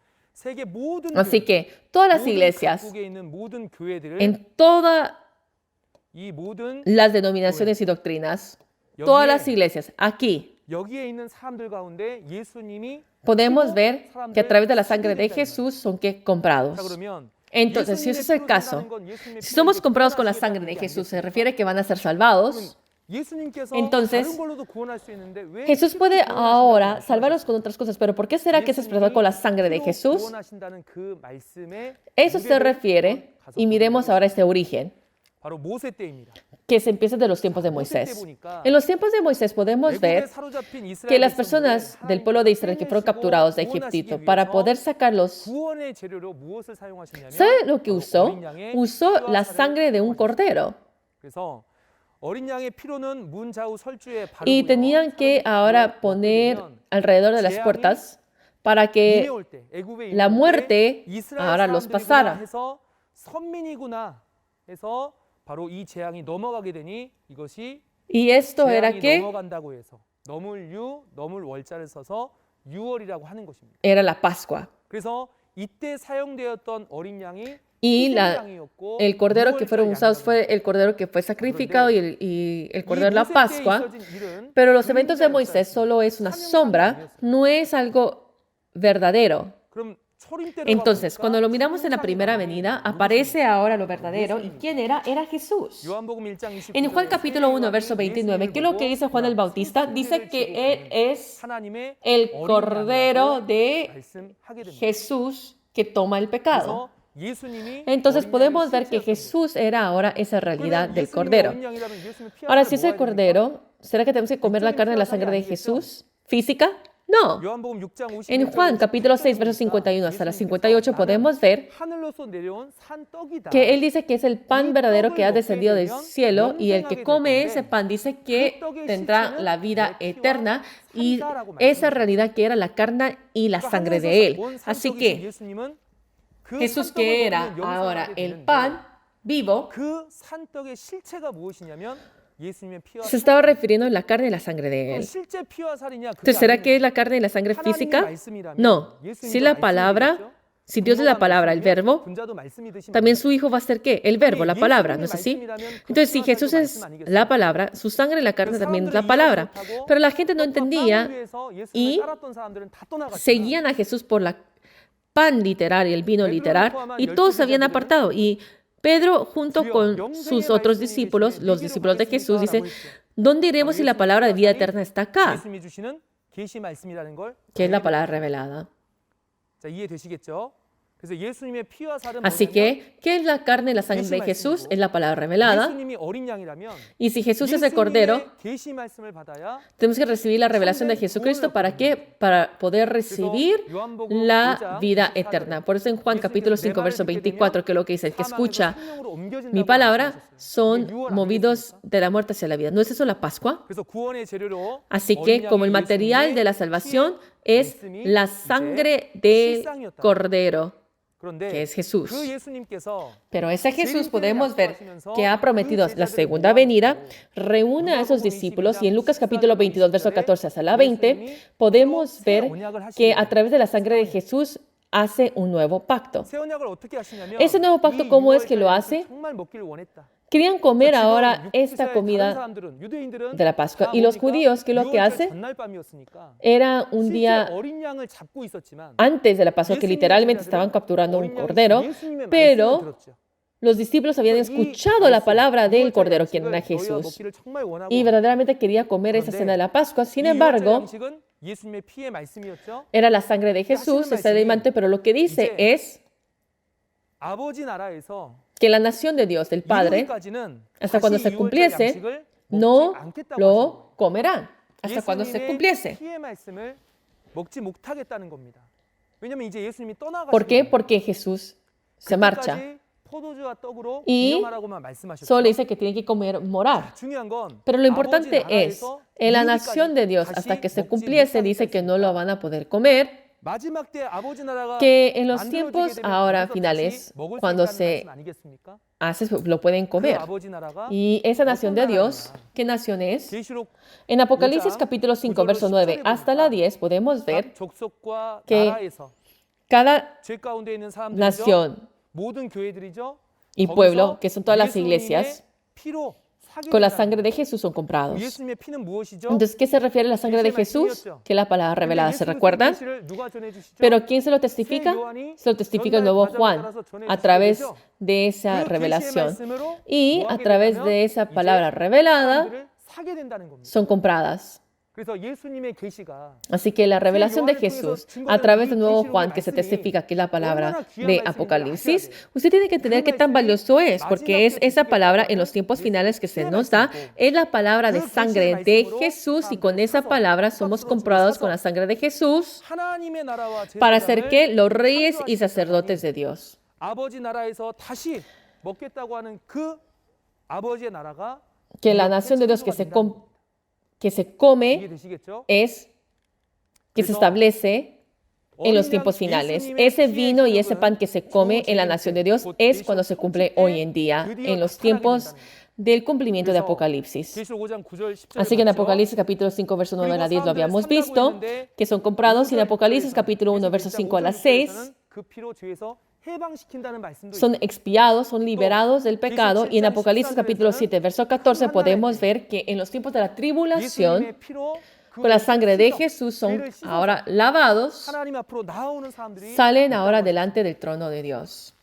Así que todas las iglesias, en todas las denominaciones y doctrinas, todas las iglesias, aquí, podemos ver que a través de la sangre de Jesús son que comprados. Entonces, si ese es el caso, si somos comprados con la sangre de Jesús, ¿se refiere que van a ser salvados? Entonces, Jesús puede ahora salvarlos con otras cosas, pero ¿por qué será que se expresó con la sangre de Jesús? Eso se refiere, y miremos ahora este origen, que se empieza de los tiempos de Moisés. En los tiempos de Moisés podemos ver que las personas del pueblo de Israel que fueron capturados de Egipto, para poder sacarlos, ¿sabe lo que usó? Usó la sangre de un cordero. Y tenían que ahora poner alrededor de las puertas para que la muerte ahora los pasara. Y esto era que era la Pascua. Y el cordero que fueron usados fue el cordero que fue sacrificado y el cordero de la Pascua. Pero los eventos de Moisés solo es una sombra, no es algo verdadero. Entonces, cuando lo miramos en la primera venida, aparece ahora lo verdadero. ¿Y quién era? Era Jesús. En Juan capítulo 1, verso 29, ¿qué es lo que dice Juan el Bautista? Dice que Él es el Cordero de Jesús que toma el pecado. Entonces podemos ver que Jesús era ahora esa realidad del Cordero. Ahora, si es el Cordero, ¿será que tenemos que comer la carne y la sangre de Jesús? ¿Física? No. En Juan capítulo 6, versos 51 hasta la 58 podemos ver que Él dice que es el pan verdadero que ha descendido del cielo y el que come ese pan dice que tendrá la vida eterna y esa realidad que era la carne y la sangre de Él. Así que Jesús, que era ahora el pan vivo, se estaba refiriendo a la carne y la sangre de Él. Entonces, ¿será que es la carne y la sangre física? No. Si la palabra, si Dios es la palabra, el verbo, también su Hijo va a ser ¿qué? El verbo, la palabra, ¿no es así? Entonces, si Jesús es la palabra, su sangre y la carne también es la palabra. Pero la gente no entendía y seguían a Jesús por la pan literal y el vino literal, y todos se habían apartado. Y Pedro, junto con sus otros discípulos, los discípulos de Jesús, dice, ¿dónde iremos si la palabra de vida eterna está acá? Que es la palabra revelada. Así que, ¿qué es la carne y la sangre de Jesús? Es la palabra revelada. Y si Jesús es el Cordero, tenemos que recibir la revelación de Jesucristo. ¿Para qué? Para poder recibir la vida eterna. Por eso en Juan capítulo 5, verso 24, que es lo que dice, el que escucha mi palabra son movidos de la muerte hacia la vida. ¿No es eso la Pascua? Así que como el material de la salvación es la sangre del Cordero, que es Jesús. Pero ese Jesús podemos ver que ha prometido la segunda venida, reúne a esos discípulos y en Lucas capítulo 22, verso 14 hasta la 20, podemos ver que a través de la sangre de Jesús hace un nuevo pacto. Ese nuevo pacto, ¿cómo es que lo hace? Querían comer ahora esta comida de la Pascua. Y los judíos, ¿qué es lo que hacen? Era un día antes de la Pascua que literalmente estaban capturando un cordero, pero los discípulos habían escuchado la palabra del Cordero, quien era Jesús, y verdaderamente quería comer esa cena de la Pascua. Sin embargo, era la sangre de Jesús, ese alimento, pero lo que dice es que la nación de Dios, del Padre, hasta cuando se cumpliese, no lo comerán, hasta cuando se cumpliese. ¿Por qué? Porque Jesús se marcha y solo dice que tiene que comer, morar. Pero lo importante es, en la nación de Dios, hasta que se cumpliese, dice que no lo van a poder comer, que en los tiempos ahora finales, cuando se hace, lo pueden comer. Y esa nación de Dios, ¿qué nación es? En Apocalipsis capítulo 5, verso 9 hasta la 10, podemos ver que cada nación y pueblo, que son todas las iglesias, con la sangre de Jesús son comprados. Entonces, ¿qué se refiere a la sangre de Jesús? Que es la palabra revelada, ¿se recuerdan? Pero ¿quién se lo testifica? Se lo testifica el nuevo Juan a través de esa revelación. Y a través de esa palabra revelada, son compradas. Así que la revelación de Jesús a través del nuevo Juan, que se testifica aquí la palabra de Apocalipsis, usted tiene que entender qué tan valioso es, porque es esa palabra en los tiempos finales que se nos da, es la palabra de sangre de Jesús, y con esa palabra somos comprados con la sangre de Jesús para ser que los reyes y sacerdotes de Dios. Que la nación de Dios que se come es que se establece en los tiempos finales. Ese vino y ese pan que se come en la nación de Dios es cuando se cumple hoy en día, en los tiempos del cumplimiento de Apocalipsis. Así que en Apocalipsis capítulo 5, verso 9 a la 10 lo habíamos visto, que son comprados, y en Apocalipsis capítulo 1, verso 5 a la 6, son expiados, son liberados del pecado. Y en Apocalipsis capítulo 7, verso 14 podemos ver que en los tiempos de la tribulación, con la sangre de Jesús son ahora lavados, salen ahora delante del trono de Dios,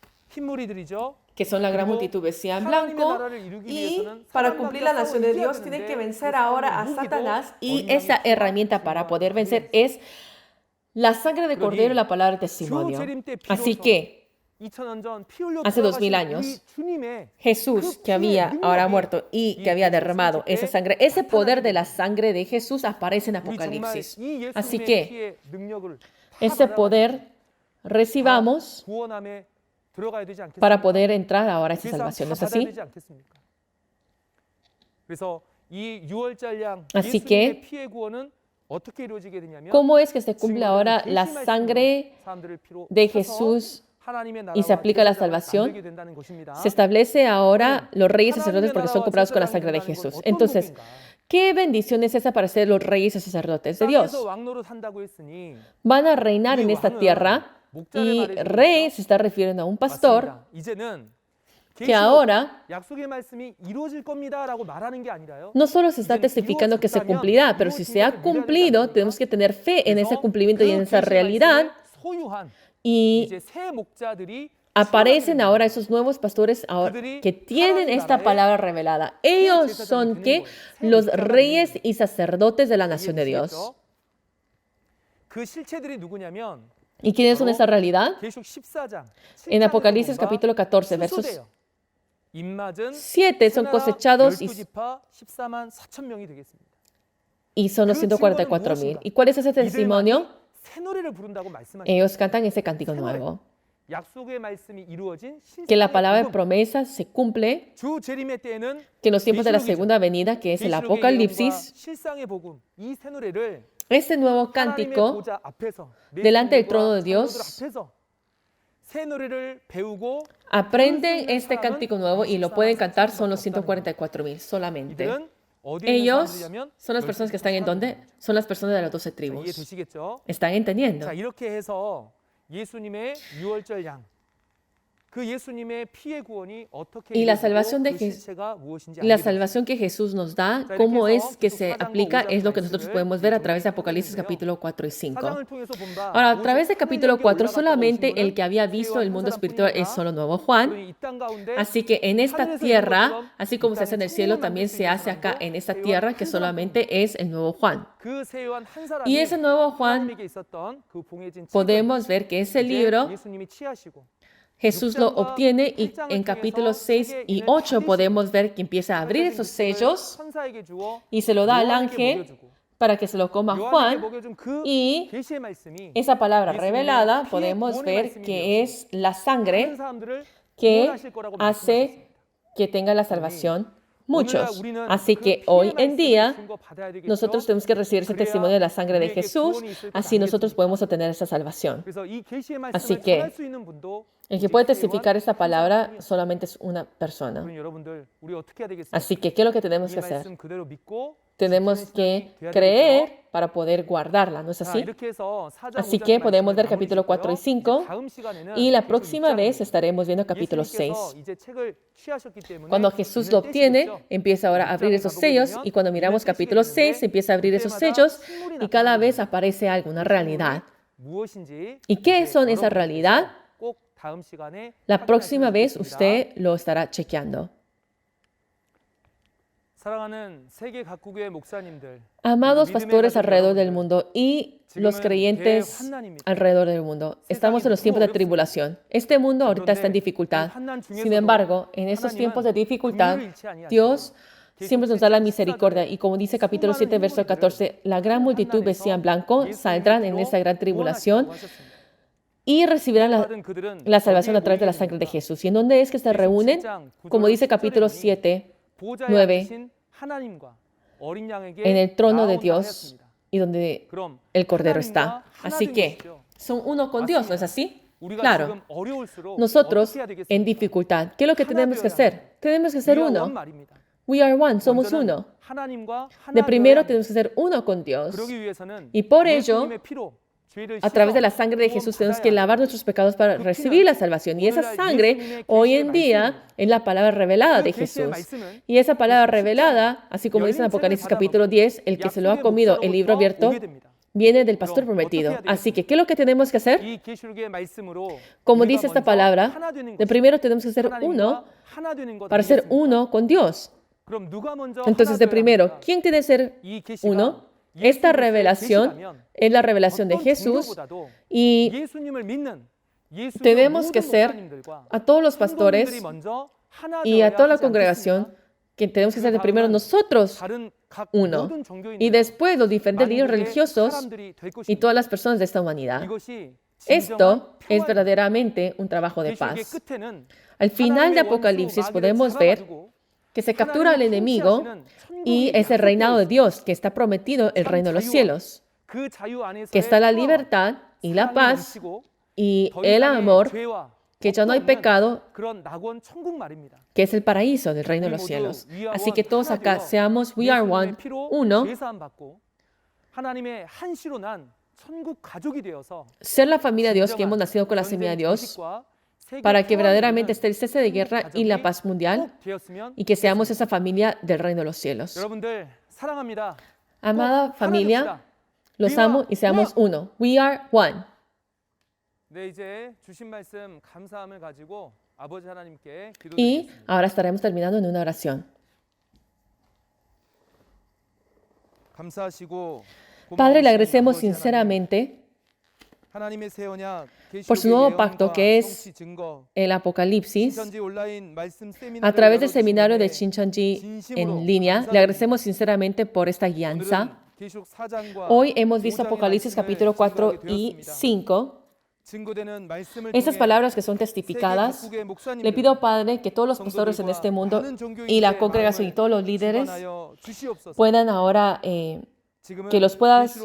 que son la gran multitud vestida en blanco, y para cumplir la nación de Dios tienen que vencer ahora a Satanás, y esa herramienta para poder vencer es la sangre de Cordero y la palabra de testimonio. Así que hace 2000 años, Jesús, que había ahora muerto y que había derramado esa sangre, ese poder de la sangre de Jesús aparece en Apocalipsis. Así que ese poder recibamos para poder entrar ahora a esa salvación, ¿no es así? Así que, ¿cómo es que se cumple ahora la sangre de Jesús y se aplica la salvación? Se establece ahora los reyes y sacerdotes porque son comprados con la sangre de Jesús. Entonces, ¿qué bendición es esa para ser los reyes y sacerdotes de Dios? Van a reinar en esta tierra, y rey se está refiriendo a un pastor que ahora no solo se está testificando que se cumplirá, pero si se ha cumplido, tenemos que tener fe en ese cumplimiento y en esa realidad. Y aparecen ahora esos nuevos pastores que tienen esta palabra revelada. Ellos son ¿qué? Los reyes y sacerdotes de la nación de Dios. ¿Y quiénes son esa realidad? En Apocalipsis capítulo 14, versos 7 son cosechados y son los 144,000. ¿Y cuál es ese testimonio? Ellos cantan ese cántico nuevo. Que la palabra de promesa se cumple, que en los tiempos de la segunda venida, que es el Apocalipsis, este nuevo cántico delante del trono de Dios, aprenden este cántico nuevo y lo pueden cantar, son los 144,000 solamente. Ellos son las personas que están en ¿dónde? Son las personas de las 12 tribus. ¿Están entendiendo? Y la salvación que Jesús nos da, cómo es que se aplica, es lo que nosotros podemos ver a través de Apocalipsis capítulo 4 y 5. Ahora, a través de capítulo 4, solamente el que había visto el mundo espiritual es solo nuevo Juan. Así que en esta tierra, así como se hace en el cielo, también se hace acá en esta tierra, que solamente es el nuevo Juan. Y ese nuevo Juan, podemos ver que ese libro Jesús lo obtiene, y en capítulos 6 y 8 podemos ver que empieza a abrir esos sellos y se lo da al ángel para que se lo coma Juan, y esa palabra revelada podemos ver que es la sangre que hace que tenga la salvación muchos. Así que hoy en día nosotros tenemos que recibir ese testimonio de la sangre de Jesús, así nosotros podemos obtener esa salvación. Así que el que puede testificar esta palabra solamente es una persona. Así que, ¿qué es lo que tenemos que hacer? Tenemos que creer para poder guardarla, ¿no es así? Así que podemos ver capítulo 4 y 5, y la próxima vez estaremos viendo capítulo 6. Cuando Jesús lo obtiene, empieza ahora a abrir esos sellos, y cuando miramos capítulo 6, empieza a abrir esos sellos, y cada vez aparece algo, una realidad. ¿Y qué son esa realidad? La próxima vez usted lo estará chequeando. Amados pastores alrededor del mundo y los creyentes alrededor del mundo, estamos en los tiempos de tribulación. Este mundo ahorita está en dificultad. Sin embargo, en estos tiempos de dificultad, Dios siempre nos da la misericordia. Y como dice capítulo 7, verso 14, la gran multitud vestida en blanco saldrán en esta gran tribulación y recibirán la salvación a través de la sangre de Jesús. ¿Y en dónde es que se reúnen? Como dice capítulo 7, 9, en el trono de Dios y donde el Cordero está. Así que son uno con Dios, ¿no es así? Claro. Nosotros en dificultad, ¿qué es lo que tenemos que hacer? Tenemos que ser uno. We are one, somos uno. De primero tenemos que ser uno con Dios. Y por ello, a través de la sangre de Jesús tenemos que lavar nuestros pecados para recibir la salvación. Y esa sangre hoy en día es la palabra revelada de Jesús. Y esa palabra revelada, así como dice en Apocalipsis capítulo 10, el que se lo ha comido el libro abierto, viene del pastor prometido. Así que, ¿qué es lo que tenemos que hacer? Como dice esta palabra, de primero tenemos que ser uno para ser uno con Dios. Entonces, de primero, ¿quién tiene que ser uno? Esta revelación es la revelación de Jesús y tenemos que ser a todos los pastores y a toda la congregación que tenemos que ser de primero nosotros uno y después los diferentes líderes religiosos y todas las personas de esta humanidad. Esto es verdaderamente un trabajo de paz. Al final de Apocalipsis podemos ver que se captura al enemigo y es el reinado de Dios, que está prometido el reino de los cielos, que está la libertad y la paz y el amor, que ya no hay pecado, que es el paraíso del reino de los cielos. Así que todos acá seamos We Are One, uno, ser la familia de Dios que hemos nacido con la semilla de Dios, para que verdaderamente esté el cese de guerra y la paz mundial y que seamos esa familia del reino de los cielos. Amada familia, los amo y seamos uno. We are one. Y ahora estaremos terminando en una oración. Padre, le agradecemos sinceramente por su nuevo pacto que es el Apocalipsis. A través del seminario de Shincheonji en línea, le agradecemos sinceramente por esta guianza. Hoy hemos visto Apocalipsis capítulo 4 y 5. Esas palabras que son testificadas, le pido, Padre, que todos los pastores en este mundo y la congregación y todos los líderes puedan ahora, que los puedas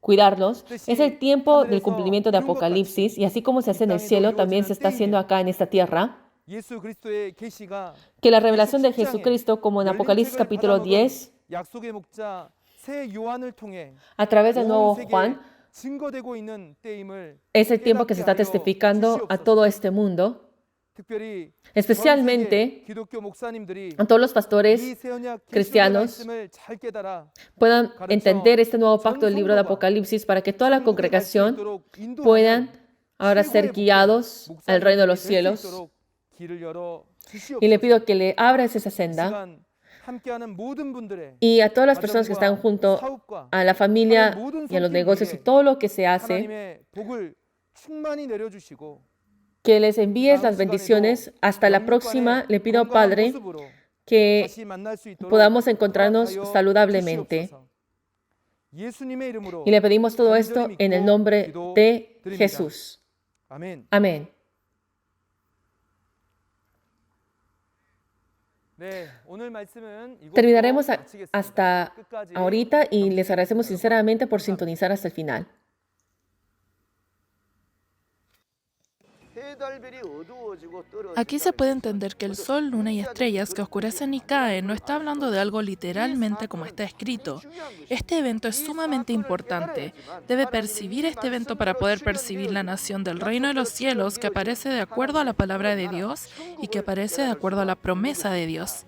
cuidarlos. Es el tiempo del cumplimiento de Apocalipsis y así como se hace en el cielo, también se está haciendo acá en esta tierra. Que la revelación de Jesucristo, como en Apocalipsis capítulo 10, a través del nuevo Juan, es el tiempo que se está testificando a todo este mundo, especialmente a todos los pastores cristianos puedan entender este nuevo pacto del libro de Apocalipsis para que toda la congregación puedan ahora ser guiados al reino de los cielos. Y le pido que le abras esa senda y a todas las personas que están junto a la familia y a los negocios y todo lo que se hace, que les envíes las bendiciones. Hasta la próxima. Le pido, Padre, que podamos encontrarnos saludablemente. Y le pedimos todo esto en el nombre de Jesús. Amén. Terminaremos hasta ahorita y les agradecemos sinceramente por sintonizar hasta el final. Aquí se puede entender que el sol, luna y estrellas que oscurecen y caen no está hablando de algo literalmente como está escrito. Este evento es sumamente importante. Debe percibir este evento para poder percibir la nación del reino de los cielos que aparece de acuerdo a la palabra de Dios y que aparece de acuerdo a la promesa de Dios.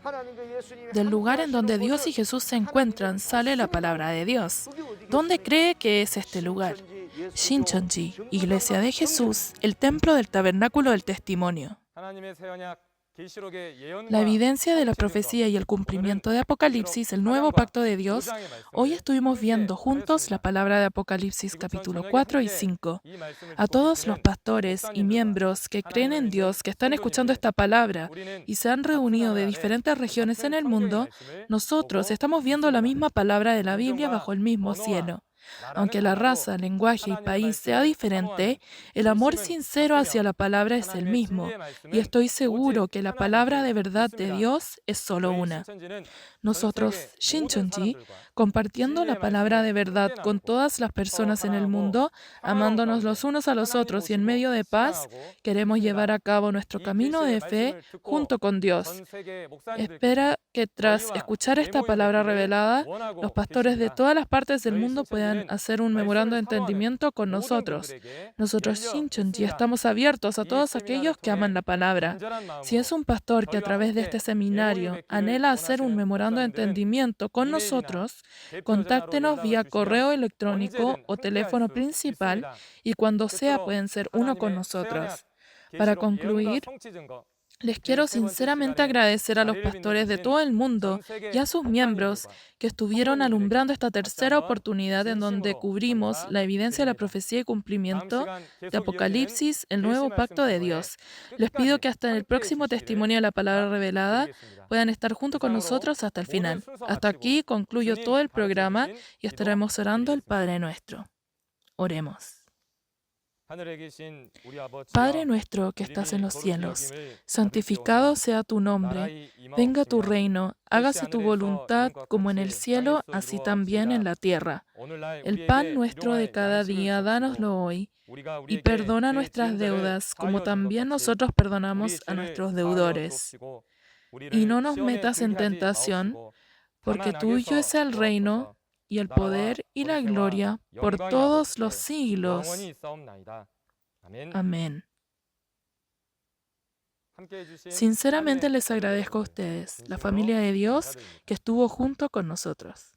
Del lugar en donde Dios y Jesús se encuentran sale la palabra de Dios. ¿Dónde cree que es este lugar? Shincheonji, Iglesia de Jesús, el templo del tabernáculo del testimonio. La evidencia de la profecía y el cumplimiento de Apocalipsis, el nuevo pacto de Dios. Hoy estuvimos viendo juntos la palabra de Apocalipsis capítulo 4 y 5. A todos los pastores y miembros que creen en Dios, que están escuchando esta palabra y se han reunido de diferentes regiones en el mundo, nosotros estamos viendo la misma palabra de la Biblia bajo el mismo cielo. Aunque la raza, lenguaje y país sea diferente, el amor sincero hacia la palabra es el mismo, y estoy seguro que la palabra de verdad de Dios es solo una. Nosotros, Shincheonji, compartiendo la palabra de verdad con todas las personas en el mundo, amándonos los unos a los otros y en medio de paz, queremos llevar a cabo nuestro camino de fe junto con Dios. Espera que tras escuchar esta palabra revelada, los pastores de todas las partes del mundo puedan hacer un memorando de entendimiento con nosotros. Nosotros, Shincheonji, estamos abiertos a todos aquellos que aman la palabra. Si es un pastor que a través de este seminario anhela hacer un memorando de entendimiento con nosotros, contáctenos vía correo electrónico o teléfono principal y cuando sea pueden ser uno con nosotros. Para concluir, les quiero sinceramente agradecer a los pastores de todo el mundo y a sus miembros que estuvieron alumbrando esta tercera oportunidad en donde cubrimos la evidencia de la profecía y cumplimiento de Apocalipsis, el nuevo pacto de Dios. Les pido que hasta en el próximo testimonio de la palabra revelada puedan estar junto con nosotros hasta el final. Hasta aquí concluyo todo el programa y estaremos orando al Padre Nuestro. Oremos. Padre nuestro que estás en los cielos, santificado sea tu nombre. Venga tu reino, hágase tu voluntad como en el cielo, así también en la tierra. El pan nuestro de cada día, dánoslo hoy, y perdona nuestras deudas, como también nosotros perdonamos a nuestros deudores. Y no nos metas en tentación, porque tuyo es el reino, y el poder y la gloria por todos los siglos. Amén. Sinceramente les agradezco a ustedes, la familia de Dios, que estuvo junto con nosotros.